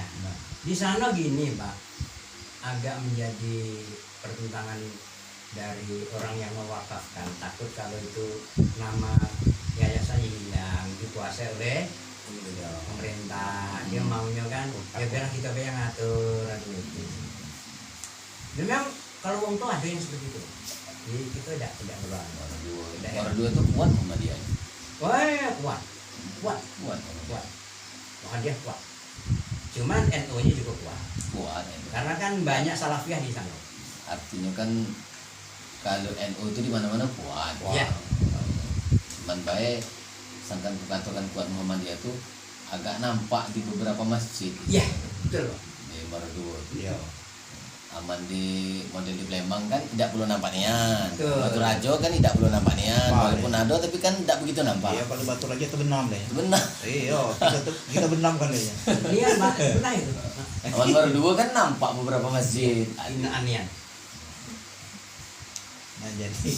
Speaker 7: Di sana gini Pak, agak menjadi pertentangan dari orang yang mewakafkan. Takut kalau itu nama yayasan hilang dikuasai oleh pemerintah. Dia maunya kan ya biar kita yang ngatur gitu. Memang kalau wong tuh ada yang seperti itu. Jadi kita tidak berlawan.
Speaker 5: Nomor 2 itu kuat sama dia.
Speaker 7: Wah kuat. Bahkan dia kuat. Cuman NU-nya juga kuat.
Speaker 5: Kuat ya.
Speaker 7: Karena kan banyak salafiyah di sana.
Speaker 5: Artinya kan kalau NU itu di mana-mana kuat.
Speaker 7: Iya.
Speaker 5: Cuman baik sangkan katakan kuat Muhammadiyah itu agak nampak di beberapa masjid.
Speaker 7: Iya, betul.
Speaker 5: Di Maradu.
Speaker 8: Iya.
Speaker 5: Aman di model di Palembang kan tidak perlu nampak nian.
Speaker 7: Betul.
Speaker 5: Batu Rajo kan tidak perlu nampak nian.
Speaker 8: Nampak,
Speaker 5: Walaupun ada tapi kan tidak begitu nampak.
Speaker 8: Iya kalau batu raja itu benam deh.
Speaker 5: Benar.
Speaker 8: Iya, kita benam kan dia.
Speaker 7: Nian Pak, pernah itu.
Speaker 5: Aman baru 2 kan nampak beberapa masjid.
Speaker 7: Hinaan nian.
Speaker 8: Nah jadi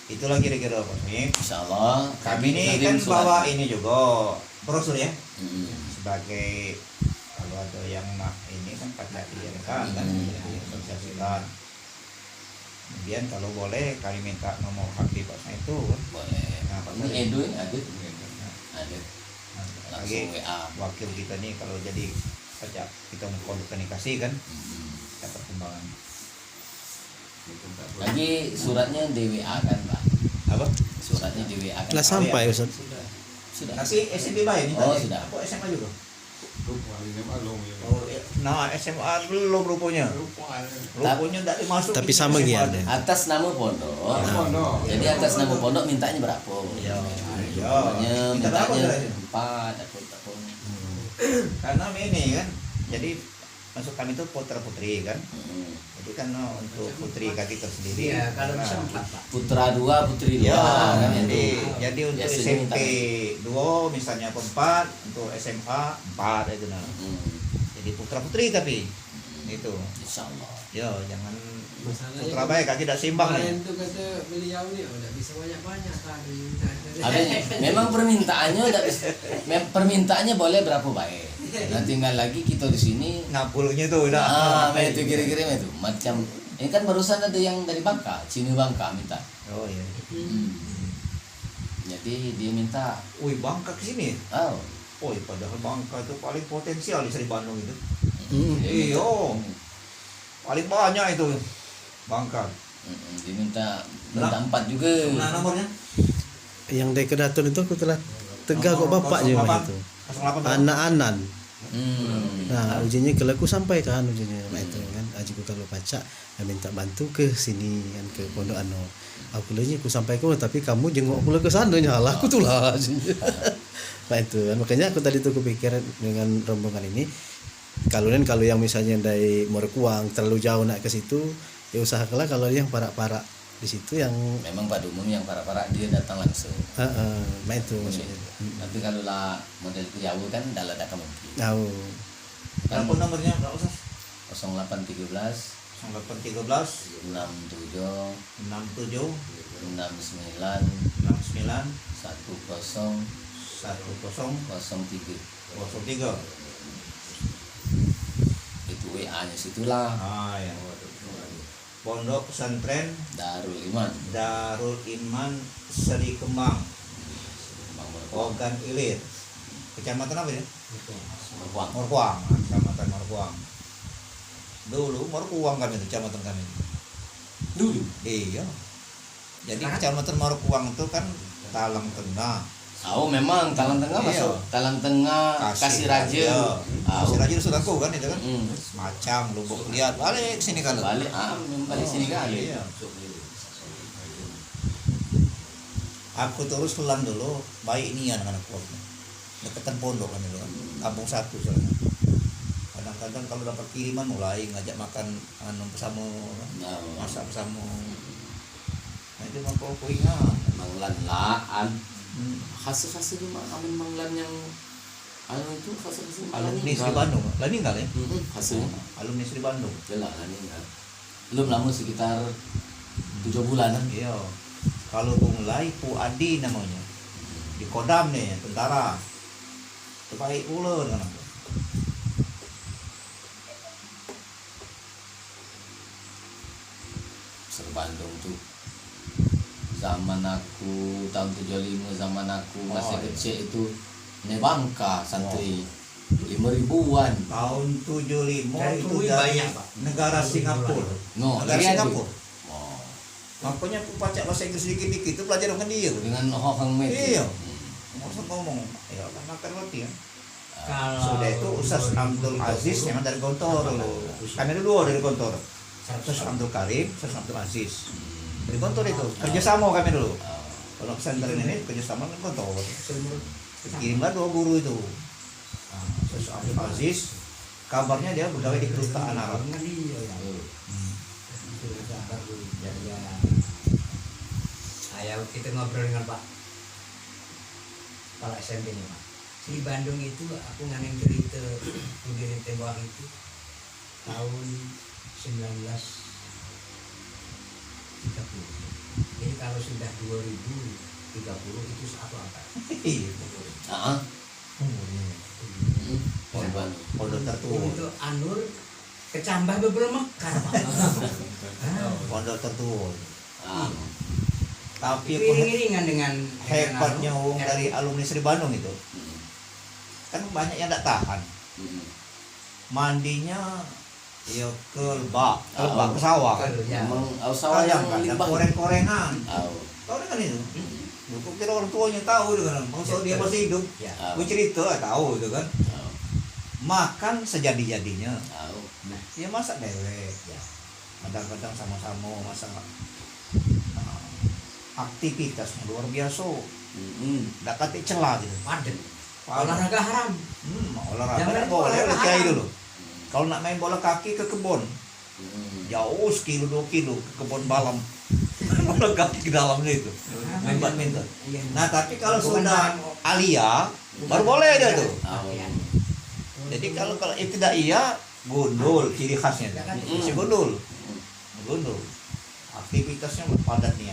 Speaker 8: itulah kira-kira Pak. Ini
Speaker 5: Insyaallah
Speaker 8: kami ini
Speaker 5: kirim
Speaker 8: kan
Speaker 5: surat.
Speaker 8: bawa ini juga brosur ya.
Speaker 5: Mm.
Speaker 8: Sebagai kalau ada yang ini kan pakai INK kan sosialisasikan. Kemudian kalau boleh kami minta nomor hati Pak itu kan.
Speaker 5: Boleh.
Speaker 8: Nah, Pak
Speaker 5: Ini
Speaker 8: Sari.
Speaker 5: Edo ini ada. Ada.
Speaker 8: Nah,
Speaker 5: Langsung
Speaker 8: lagi
Speaker 5: WA.
Speaker 8: wakil kita nih kalau jadi ajak kita mengkomunikasi kan kita perkembangan.
Speaker 5: Lagi suratnya DWA kan Pak?
Speaker 8: Apa?
Speaker 5: Suratnya DWA kan?
Speaker 1: Telah sampai Ustaz.
Speaker 5: Sudah.
Speaker 8: Tapi SMP lain
Speaker 5: Oh,
Speaker 8: tadi.
Speaker 5: sudah.
Speaker 8: Apa SMA juga? Oh, ya. Nah, SMA belum rupanya. Rupanya tidak dimasuk.
Speaker 1: Tapi sama
Speaker 8: SMA.
Speaker 1: gitu.
Speaker 5: Atas nama pondok. Jadi atas nama pondok mintanya berapa?
Speaker 8: Ya.
Speaker 5: Pokoknya
Speaker 8: Minta berapa
Speaker 5: mintanya
Speaker 8: kira-kira?
Speaker 5: 4 atau tak pun.
Speaker 8: Karena ini kan, jadi masuk kami itu putra putri kan. Jadi kan untuk putri kaki tersendiri.
Speaker 7: Iya, kalau
Speaker 8: Nah,
Speaker 7: bisa 4 Pak.
Speaker 5: Putra 2, putri 2
Speaker 8: Ya,
Speaker 5: kan
Speaker 8: jadi untuk
Speaker 5: Biasanya
Speaker 8: SMP
Speaker 5: minta-
Speaker 8: 2 misalnya 4, untuk SMA 4 itu nah. Jadi putra putri tapi itu.
Speaker 5: Insyaallah.
Speaker 8: Ya, jangan
Speaker 2: Masalahnya
Speaker 8: putra baik kaki tidak seimbang nih.
Speaker 2: kemarin tuh kata beliau nih, tidak bisa banyak-banyak tadi.
Speaker 5: Ada memang permintaannya boleh berapa baik. Nah, tinggal lagi kita di sini.
Speaker 8: Ngapulnya tuh udah.
Speaker 5: Itu kira-kira itu macam ini kan barusan ada yang dari Bangka, Cini Bangka minta.
Speaker 8: Oh iya.
Speaker 5: Jadi dia minta,
Speaker 8: Wih, Bangka ke sini.
Speaker 5: oh,
Speaker 8: Oh, iya, padahal Bangka itu paling potensial di Seri Bandung itu.
Speaker 5: dia
Speaker 8: Iya. Paling banyak itu Bangka.
Speaker 5: dia minta 4 juga.
Speaker 8: Mana nomornya?
Speaker 1: Yang dari Kedaton itu aku telah tegar kok bapaknya
Speaker 8: 08.
Speaker 1: mah itu.
Speaker 8: 08.
Speaker 1: Anak-anan.
Speaker 5: Hmm.
Speaker 1: Nah, ujiannya kalau aku sampaikan ujiannya itu kan, ajiku kalau baca minta bantu ke sini kan ke Pondok Ano. Aku lagi aku sampaikan tapi kamu jenguk aku ke sana nyala aku tuh lah. Nah itu kan makanya aku tadi tuh kepikiran dengan rombongan ini kalau yang misalnya dari Morkuang terlalu jauh nak ke situ ya usahakanlah kalau yang parak-parak di situ yang
Speaker 5: Memang pada umum yang para-para dia datang langsung.
Speaker 1: nah itu maksudnya.
Speaker 5: Tapi kalau lah model ke jauh kan dah ada mungkin.
Speaker 1: Tahu.
Speaker 5: Kan
Speaker 8: Telepon nomornya berapa, Ustaz?
Speaker 5: 0813
Speaker 8: 0813
Speaker 5: 67
Speaker 8: 67
Speaker 5: 69
Speaker 8: 69
Speaker 5: 10
Speaker 8: 10
Speaker 5: 03.
Speaker 8: 03.
Speaker 5: Itu WA-nya situlah.
Speaker 8: Ah ya. Pondok Pesantren
Speaker 5: Darul Iman.
Speaker 8: Darul Iman Seri Kembang, Ogan Ilir. Kecamatan apa ya?
Speaker 5: Morkuang.
Speaker 8: Morkuang, Kecamatan Morkuang. Dulu Morkuang kami itu, kecamatan kami.
Speaker 5: Dulu.
Speaker 8: Iya. Jadi kecamatan Morkuang itu kan Talang Tengah.
Speaker 5: Oh memang Talang Tengah
Speaker 8: Iya.
Speaker 5: masuk. Talang Tengah Kasih Raja.
Speaker 8: Iya.
Speaker 5: Oh.
Speaker 8: Kasih Raja itu sudah kan itu kan.
Speaker 5: Hmm.
Speaker 8: Macam Lubuk Liat balik sini kan.
Speaker 5: Balik memang balik sini kali.
Speaker 8: Iya. Aku terus pulang dulu, baik nian anak keluarga. Deketan pondok kan itu kan. Kampung satu soalnya. Kadang-kadang kalau dapat kiriman mulai ngajak makan bersama, masak bersama. Nah itu mah kau ingat.
Speaker 5: Manglan laan. Khas-khas itu amin manglan yang itu khas-khas
Speaker 8: Alumni Sri Bandung, lah ninggal ya?
Speaker 5: Hasilnya
Speaker 8: Alumni Sri Bandung.
Speaker 5: jelas kan. Belum lama sekitar 7 bulanan.
Speaker 8: Iya. Kalau mulai Pu Adi namanya. Di Kodam nih, tentara. Terbaik ulun kan.
Speaker 5: Sri Bandung tuh zaman aku tahun 75 zaman aku masih
Speaker 8: iya.
Speaker 5: kecil itu ini Bangka santri 5.000-an.
Speaker 8: Tahun 75
Speaker 7: Dari
Speaker 8: itu
Speaker 7: Tui
Speaker 8: dari
Speaker 7: banyak, Pak.
Speaker 8: negara Singapura.
Speaker 5: No,
Speaker 8: Negara
Speaker 5: iya
Speaker 8: Singapura.
Speaker 5: tuh. Oh,
Speaker 8: Makanya aku baca bahasa Inggris dikit-dikit itu belajar dengan dia.
Speaker 5: dengan Hong Met.
Speaker 8: Iya. Maksud ngomong, ya kan makan roti ya.
Speaker 7: Kalau
Speaker 8: Sudah itu Ustaz Abdul Aziz yang dari Gontor. Kami ada 2 dari Gontor. Ustaz Abdul Karim, Ustaz Abdul Aziz. Dari Gontor itu. Kerjasama kami dulu. Kalau pesantren ini kerjasama dengan Gontor. Kirimlah 2 guru itu. Ustaz Abdul Aziz, kabarnya dia pegawai di kedutaan Arab.
Speaker 7: Ayo kita ngobrol dengan Pak Kepala SMP nih Pak. Di Bandung itu aku nganeng cerita Udin Tembak itu tahun 1930. Jadi kalau sudah 2030 itu satu angka.
Speaker 8: Iya.
Speaker 5: Heeh.
Speaker 8: Pondok tertua.
Speaker 7: Itu Anur kecambah beberapa mekar Pak.
Speaker 8: Pondok tertua.
Speaker 5: Ah,
Speaker 8: Tapi
Speaker 7: Itu iring-iringan dengan
Speaker 8: hebatnya
Speaker 7: anu,
Speaker 8: wong dari alumni Sri Bandung itu. Kan banyak yang tidak tahan. Mandinya ya ke lebak, ke sawah kan.
Speaker 7: Ya.
Speaker 5: Emang sawah yang limbah.
Speaker 8: Koreng-korengan.
Speaker 5: Oh.
Speaker 8: Tahu kan itu? Lu kira orang tuanya tahu itu kan. Maksud dia masih hidup.
Speaker 7: Ya.
Speaker 8: Gue cerita tahu itu kan. makan sejadi-jadinya.
Speaker 5: Tahu.
Speaker 8: Nah, ya masak dewek ya. Kadang-kadang sama-sama masak. Nah, aktivitasnya luar biasa. Nggak kate celah gitu.
Speaker 7: Paden. Olahraga haram.
Speaker 8: Olahraga
Speaker 7: Jangan
Speaker 8: nggak boleh
Speaker 7: olahraga
Speaker 8: kayak
Speaker 7: haram.
Speaker 8: dulu. Kalau nak main bola kaki ke kebun, jauh 1-2 kilo ke kebun balam. Bola kaki ke dalamnya itu. Main badminton. Nah, tapi kalau sudah alia, baru boleh dia tuh. Jadi kalau itu tidak iya, gundul ciri khasnya. Si gundul. Aktivitasnya padat nih.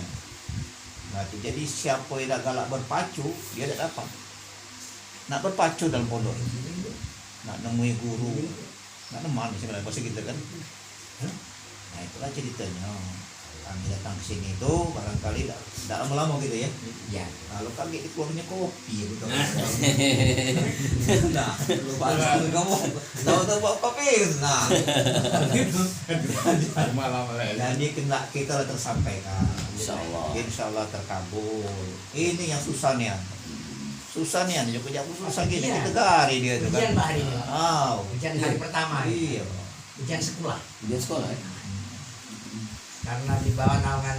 Speaker 8: Nah, jadi siapa yang galak berpacu, dia tidak dapat. Nak berpacu dalam pondok. Nak nemui guru. Nak neman sebenarnya bahasa kita kan. Nah, itulah ceritanya. Kami datang ke sini itu barangkali tidak lama-lama gitu ya.
Speaker 7: Ya.
Speaker 8: Kalau kami dikeluarnya kopi gitu. Nah, lupa kamu tahu kopi. Nah. Jadi kita tersampaikan. Insyaallah terkabul. Ini yang susah nih. Susah nih, juga susah gini. Kita gari dia tuh kan.
Speaker 7: Ujian hari ini. Ujian hari pertama.
Speaker 8: Iya.
Speaker 7: Ujian sekolah.
Speaker 5: Ujian sekolah ya?
Speaker 7: Karena di bawah naungan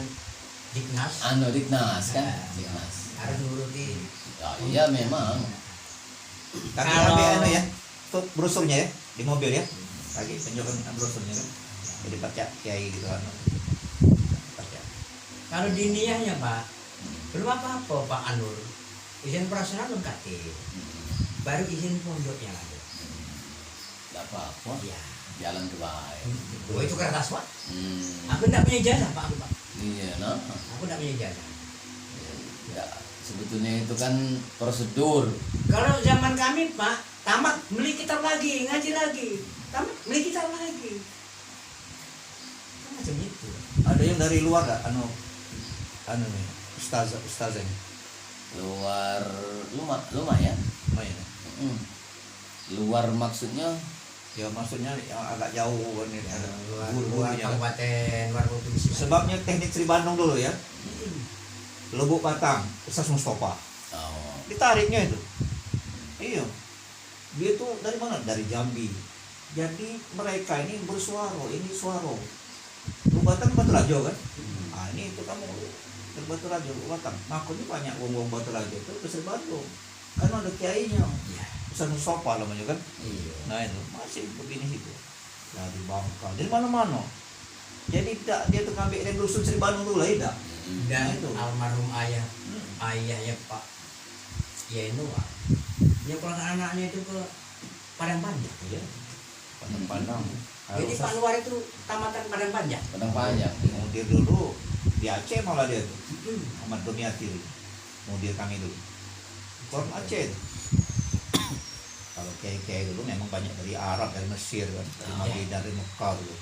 Speaker 7: Diknas.
Speaker 5: Diknas kan? Diknas.
Speaker 7: Harus nuruti.
Speaker 5: Ya, iya memang.
Speaker 8: Kami ambil ya, brosurnya ya di mobil ya. Lagi tunjukkan brosurnya kan. Jadi baca kiai gitu kan. Baca.
Speaker 7: Kalau di niahnya Pak, belum apa-apa Pak Anur. Izin operasional belum KT. Baru izin pondoknya lagi.
Speaker 5: Tidak apa-apa.
Speaker 7: Iya.
Speaker 5: Jalan ke baik.
Speaker 7: Oh, itu kertas Pak. Aku tidak punya ijazah Pak.
Speaker 5: Iya, nah.
Speaker 7: Aku tidak punya ijazah.
Speaker 5: Ya, sebetulnya itu kan prosedur.
Speaker 7: Kalau zaman kami Pak, tamat beli kitab lagi, ngaji lagi. Tamat beli kitab lagi. Kan macam itu.
Speaker 8: Ada yang dari luar gak? Nih, ustazahnya.
Speaker 5: Lumayan.
Speaker 8: Lumayan.
Speaker 5: Luar maksudnya
Speaker 8: Ya maksudnya yang agak jauh ini ada
Speaker 7: Luar kabupaten, luar provinsi.
Speaker 8: Sebabnya teknik Sri Bandung dulu ya. Lubuk Batang, Ustaz Mustafa. Ditariknya itu. Iya. Dia tuh dari mana? Dari Jambi. Jadi mereka ini bersuara, ini suara. Lubuk Batang Batu Rajo kan? Ah ini itu kamu Batu Rajo, Lubuk Batang. Makanya banyak wong-wong Batu Rajo itu ke Sri Bandung. Karena ada kiainya. Ustaz Mustafa namanya kan?
Speaker 7: Iya.
Speaker 8: Nah itu masih begini situ. Dari Bangka, dari mana-mana. Jadi tidak dia tuh ngambil dari dusun Sri Bandung dulu lah tidak.
Speaker 7: Dan
Speaker 8: itu
Speaker 7: almarhum ayahnya Pak Yenua, dia pulang anaknya itu ke Padang Panjang.
Speaker 8: Iya. Padang.
Speaker 7: Jadi Pak Luar itu tamatan Padang Panjang.
Speaker 5: Padang Panjang.
Speaker 8: Mudir dulu di Aceh malah dia tuh. Ahmad Duniati. Mudir kami dulu. Orang Aceh itu. Kalau kiai-kiai dulu memang banyak dari Arab, dari Mesir kan, dari Madinah, dari Mekah dulu.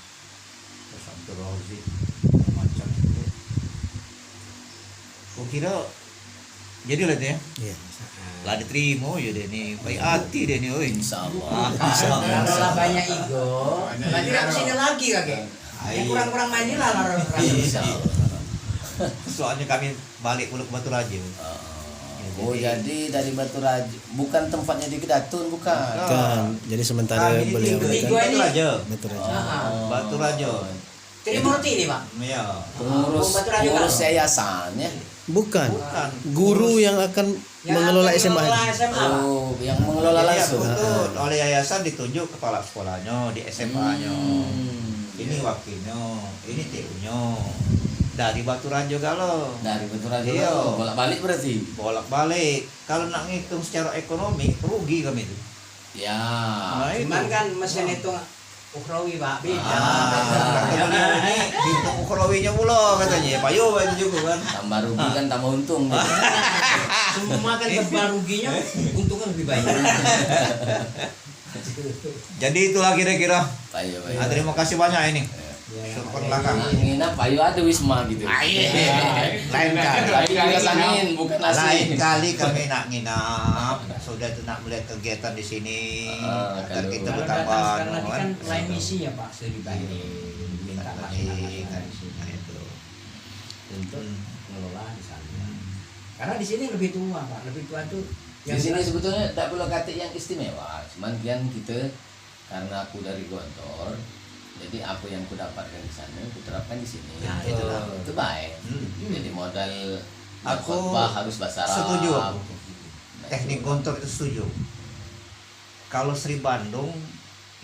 Speaker 8: Terus Abdul Razi, macam itu. Kok kira jadi lah ya?
Speaker 1: Iya.
Speaker 8: Lah diterima ya deh nih, baik hati deh nih, oi.
Speaker 5: Insyaallah.
Speaker 7: Kalau banyak ego, berarti tidak kesini lagi kakek. Ya kurang-kurang mainin lah
Speaker 5: Insyaallah.
Speaker 8: Soalnya kami balik pulang ke Batu Raja.
Speaker 5: Jadi dari Batu Rajo, bukan tempatnya di Kedatun, bukan.
Speaker 1: Kan, jadi sementara
Speaker 8: Kami
Speaker 1: beliau
Speaker 8: di
Speaker 1: kan
Speaker 8: Batu Raja.
Speaker 1: Batu Raja.
Speaker 8: Batu Raja.
Speaker 7: Trimurti ini Pak.
Speaker 8: Iya.
Speaker 5: Pengurus yayasan ya.
Speaker 1: Bukan.
Speaker 8: Bukan.
Speaker 1: Guru yang akan mengelola SMA.
Speaker 5: Oh, yang mengelola
Speaker 8: Jadi
Speaker 5: langsung.
Speaker 8: aku tuh oleh yayasan ditunjuk kepala sekolahnya di SMA-nya. Ini wakilnya, ini TU-nya. Dari Batu Rajo kalau.
Speaker 5: Dari Batu Rajo.
Speaker 8: Iya.
Speaker 5: Bolak-balik berarti.
Speaker 8: Bolak-balik. Kalau nak ngitung secara ekonomi rugi kami itu.
Speaker 5: Ya.
Speaker 8: Nah, itu.
Speaker 7: Cuman kan mesin itu ukhrawi Pak, beda.
Speaker 8: Kata beliau ini dihitung ukhrawinya pula katanya. Payo itu juga kan.
Speaker 5: Tambah rugi kan tambah untung.
Speaker 7: Semua kan serba ruginya, untungnya lebih banyak.
Speaker 8: Jadi itulah kira-kira.
Speaker 5: Payo.
Speaker 8: Nah, terima kasih banyak ini. Syukur belakang.
Speaker 5: Nginap payo ada wisma gitu.
Speaker 8: Lain kali.
Speaker 5: Tapi kipas angin bukan
Speaker 8: Lain
Speaker 5: nasi.
Speaker 8: kali kami nak nginap. Sudah tuh nak melihat kegiatan di sini. Agar kita
Speaker 7: Kalau
Speaker 8: bertambah
Speaker 7: datang sekali lagi
Speaker 8: kan.
Speaker 7: kan lain misi ya Pak, studi banding. Minta
Speaker 8: Nah, itu.
Speaker 7: untuk mengelola di sana. Karena di sini lebih tua Pak, lebih tua tuh
Speaker 5: Di sini sebetulnya tak perlu katik yang istimewa, cuman kian kita karena aku dari Gontor, jadi apa yang ku dapatkan di sana ku terapkan di sini.
Speaker 8: Nah, itulah.
Speaker 5: Itu baik. Jadi modal
Speaker 8: Aku
Speaker 5: khotbah harus bahasa Arab.
Speaker 8: setuju aku. Teknik Gontor itu setuju. Kalau Sri Bandung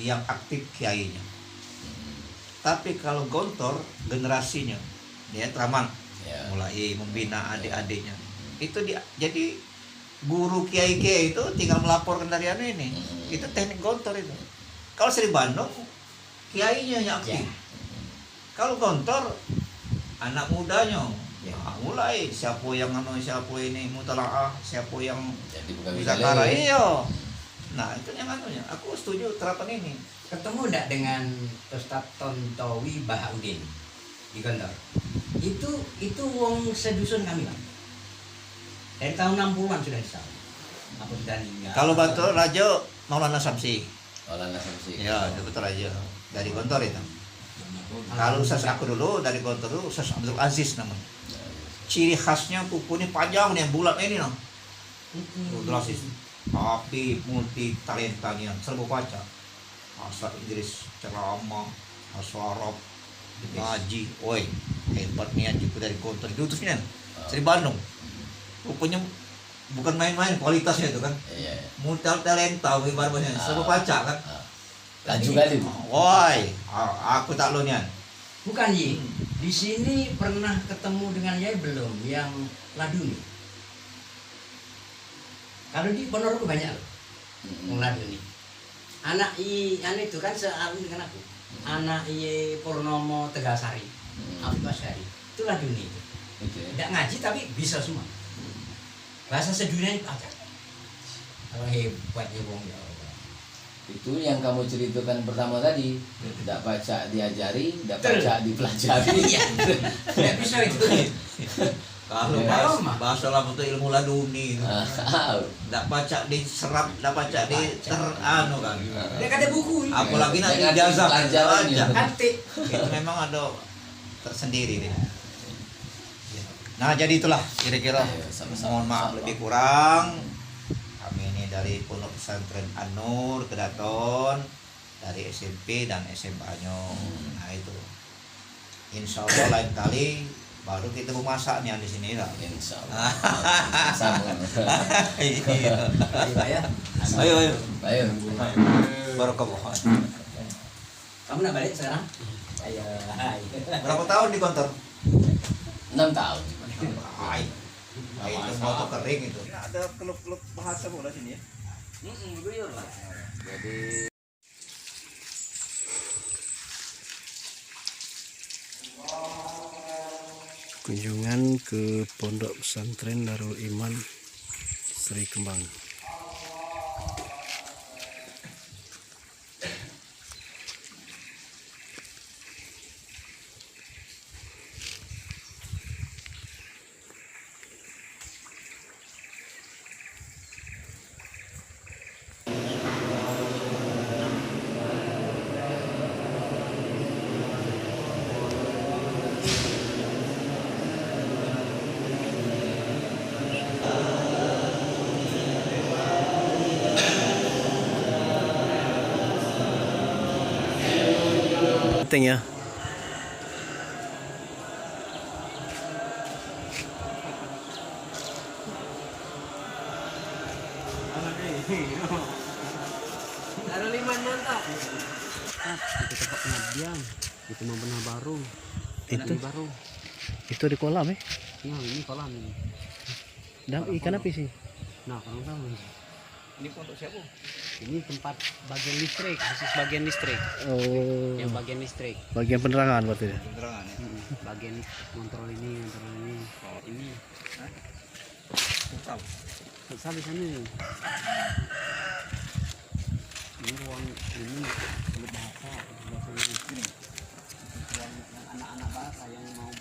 Speaker 8: yang aktif kiainya. Tapi kalau Gontor generasinya dia Traman
Speaker 5: Ya.
Speaker 8: mulai membina adik-adiknya. Itu dia jadi guru kiai-kiai itu tinggal melaporkan dari anu ini. Itu teknik Gontor itu. Kalau Sri Bandung kiainya yang aktif. Kalau Gontor anak mudanya mulai siapa yang anu, siapa ini mutalaah, siapa yang
Speaker 5: Jadi bukan
Speaker 8: bisa kara iyo. Nah itu yang anunya. Aku setuju terapan ini.
Speaker 7: Ketemu enggak dengan Ustaz Tontowi Bahaudin di Gontor? Itu wong sedusun kami, Bang. Dari tahun 60-an sudah di sana. Apa sudah meninggal?
Speaker 8: Kalau Batu Raja Maulana Samsi.
Speaker 5: Maulana Samsi.
Speaker 8: Ya, itu Batu Raja dari Gontor itu. Kalau Ustaz aku dulu dari Gontor dulu Ustaz Abdul Aziz namanya. Ciri khasnya kuku ini panjang nih, bulat ini noh. Abdul Aziz. Tapi multi talentanya, serba baca. Bahasa Inggris, ceramah, bahasa Arab, ngaji. Woi, hebat nih juga dari Gontor. Itu terusnya Sri Bandung. Rupanya bukan main-main kualitasnya itu kan.
Speaker 5: Iya.
Speaker 8: Multi talenta ibaratnya, serba baca kan.
Speaker 5: Laju kali.
Speaker 8: Woi, aku tak lo nian.
Speaker 7: Bukan Yi. Di sini pernah ketemu dengan Yai belum yang Laduni? Kalau di Ponorogo banyak loh. Yang Laduni. Anak itu kan sealun dengan aku. Anak Purnomo Tegasari. Afif Asyari. Itu Laduni itu. Tidak ngaji tapi bisa semua. Bahasa sedunia itu ada. Kalau hebatnya wong ya Allah.
Speaker 5: Itu yang kamu ceritakan pertama tadi, tidak baca diajari, tidak baca dipelajari.
Speaker 7: Iya. Tidak bisa itu.
Speaker 8: Kalau bahasa Arab itu ilmu laduni. Tidak baca diserap, tidak baca di teranu kan.
Speaker 7: Dia ada buku.
Speaker 8: Apalagi nanti
Speaker 5: Dengan
Speaker 8: ijazah
Speaker 5: pelajaran
Speaker 8: aja.
Speaker 7: Kantik.
Speaker 8: Itu memang ada tersendiri dia. Nah jadi itulah kira-kira.
Speaker 5: Ayo, sama-sama.
Speaker 8: Mohon maaf lebih kurang. Kami ini dari Pondok Pesantren An-Nur Kedaton, dari SMP dan SMA-nya. Nah itu. Insya Allah lain kali baru kita mau masak nih di sini lah.
Speaker 5: Insya Allah. Sama.
Speaker 8: Iya.
Speaker 7: Ya.
Speaker 8: Ayo.
Speaker 5: Ayo.
Speaker 8: Barakallah.
Speaker 7: Kamu nak balik sekarang? Ayo. Hai.
Speaker 8: Berapa tahun di kantor?
Speaker 5: 6 tahun.
Speaker 8: Hai. Itu motor kering itu. Ada klub-klub bahasa bola sini ya.
Speaker 7: Guyur lah.
Speaker 5: Jadi
Speaker 1: kunjungan ke Pondok Pesantren Darul Iman Sri Kembang. Penting ya.
Speaker 2: Ada 5 mantap. Itu tempat pengabdian. Itu mau benar baru.
Speaker 1: Itu
Speaker 2: baru.
Speaker 1: itu di kolam ya.
Speaker 2: Nah, ini kolam ini.
Speaker 1: Dan ikan apa sih?
Speaker 2: Nah, kalau tahu.
Speaker 8: Ini pondok siapa?
Speaker 2: Ini tempat bagian listrik, khusus bagian listrik.
Speaker 1: Oh,
Speaker 2: Yang bagian listrik.
Speaker 1: bagian penerangan berarti ya.
Speaker 8: Penerangan ya.
Speaker 2: Bagian kontrol ini, kontrol ini. Ini.
Speaker 8: Futsal.
Speaker 2: Futsal di sana. Ini ruang ini bahasa ini. Ruang yang anak-anak bahasa yang mau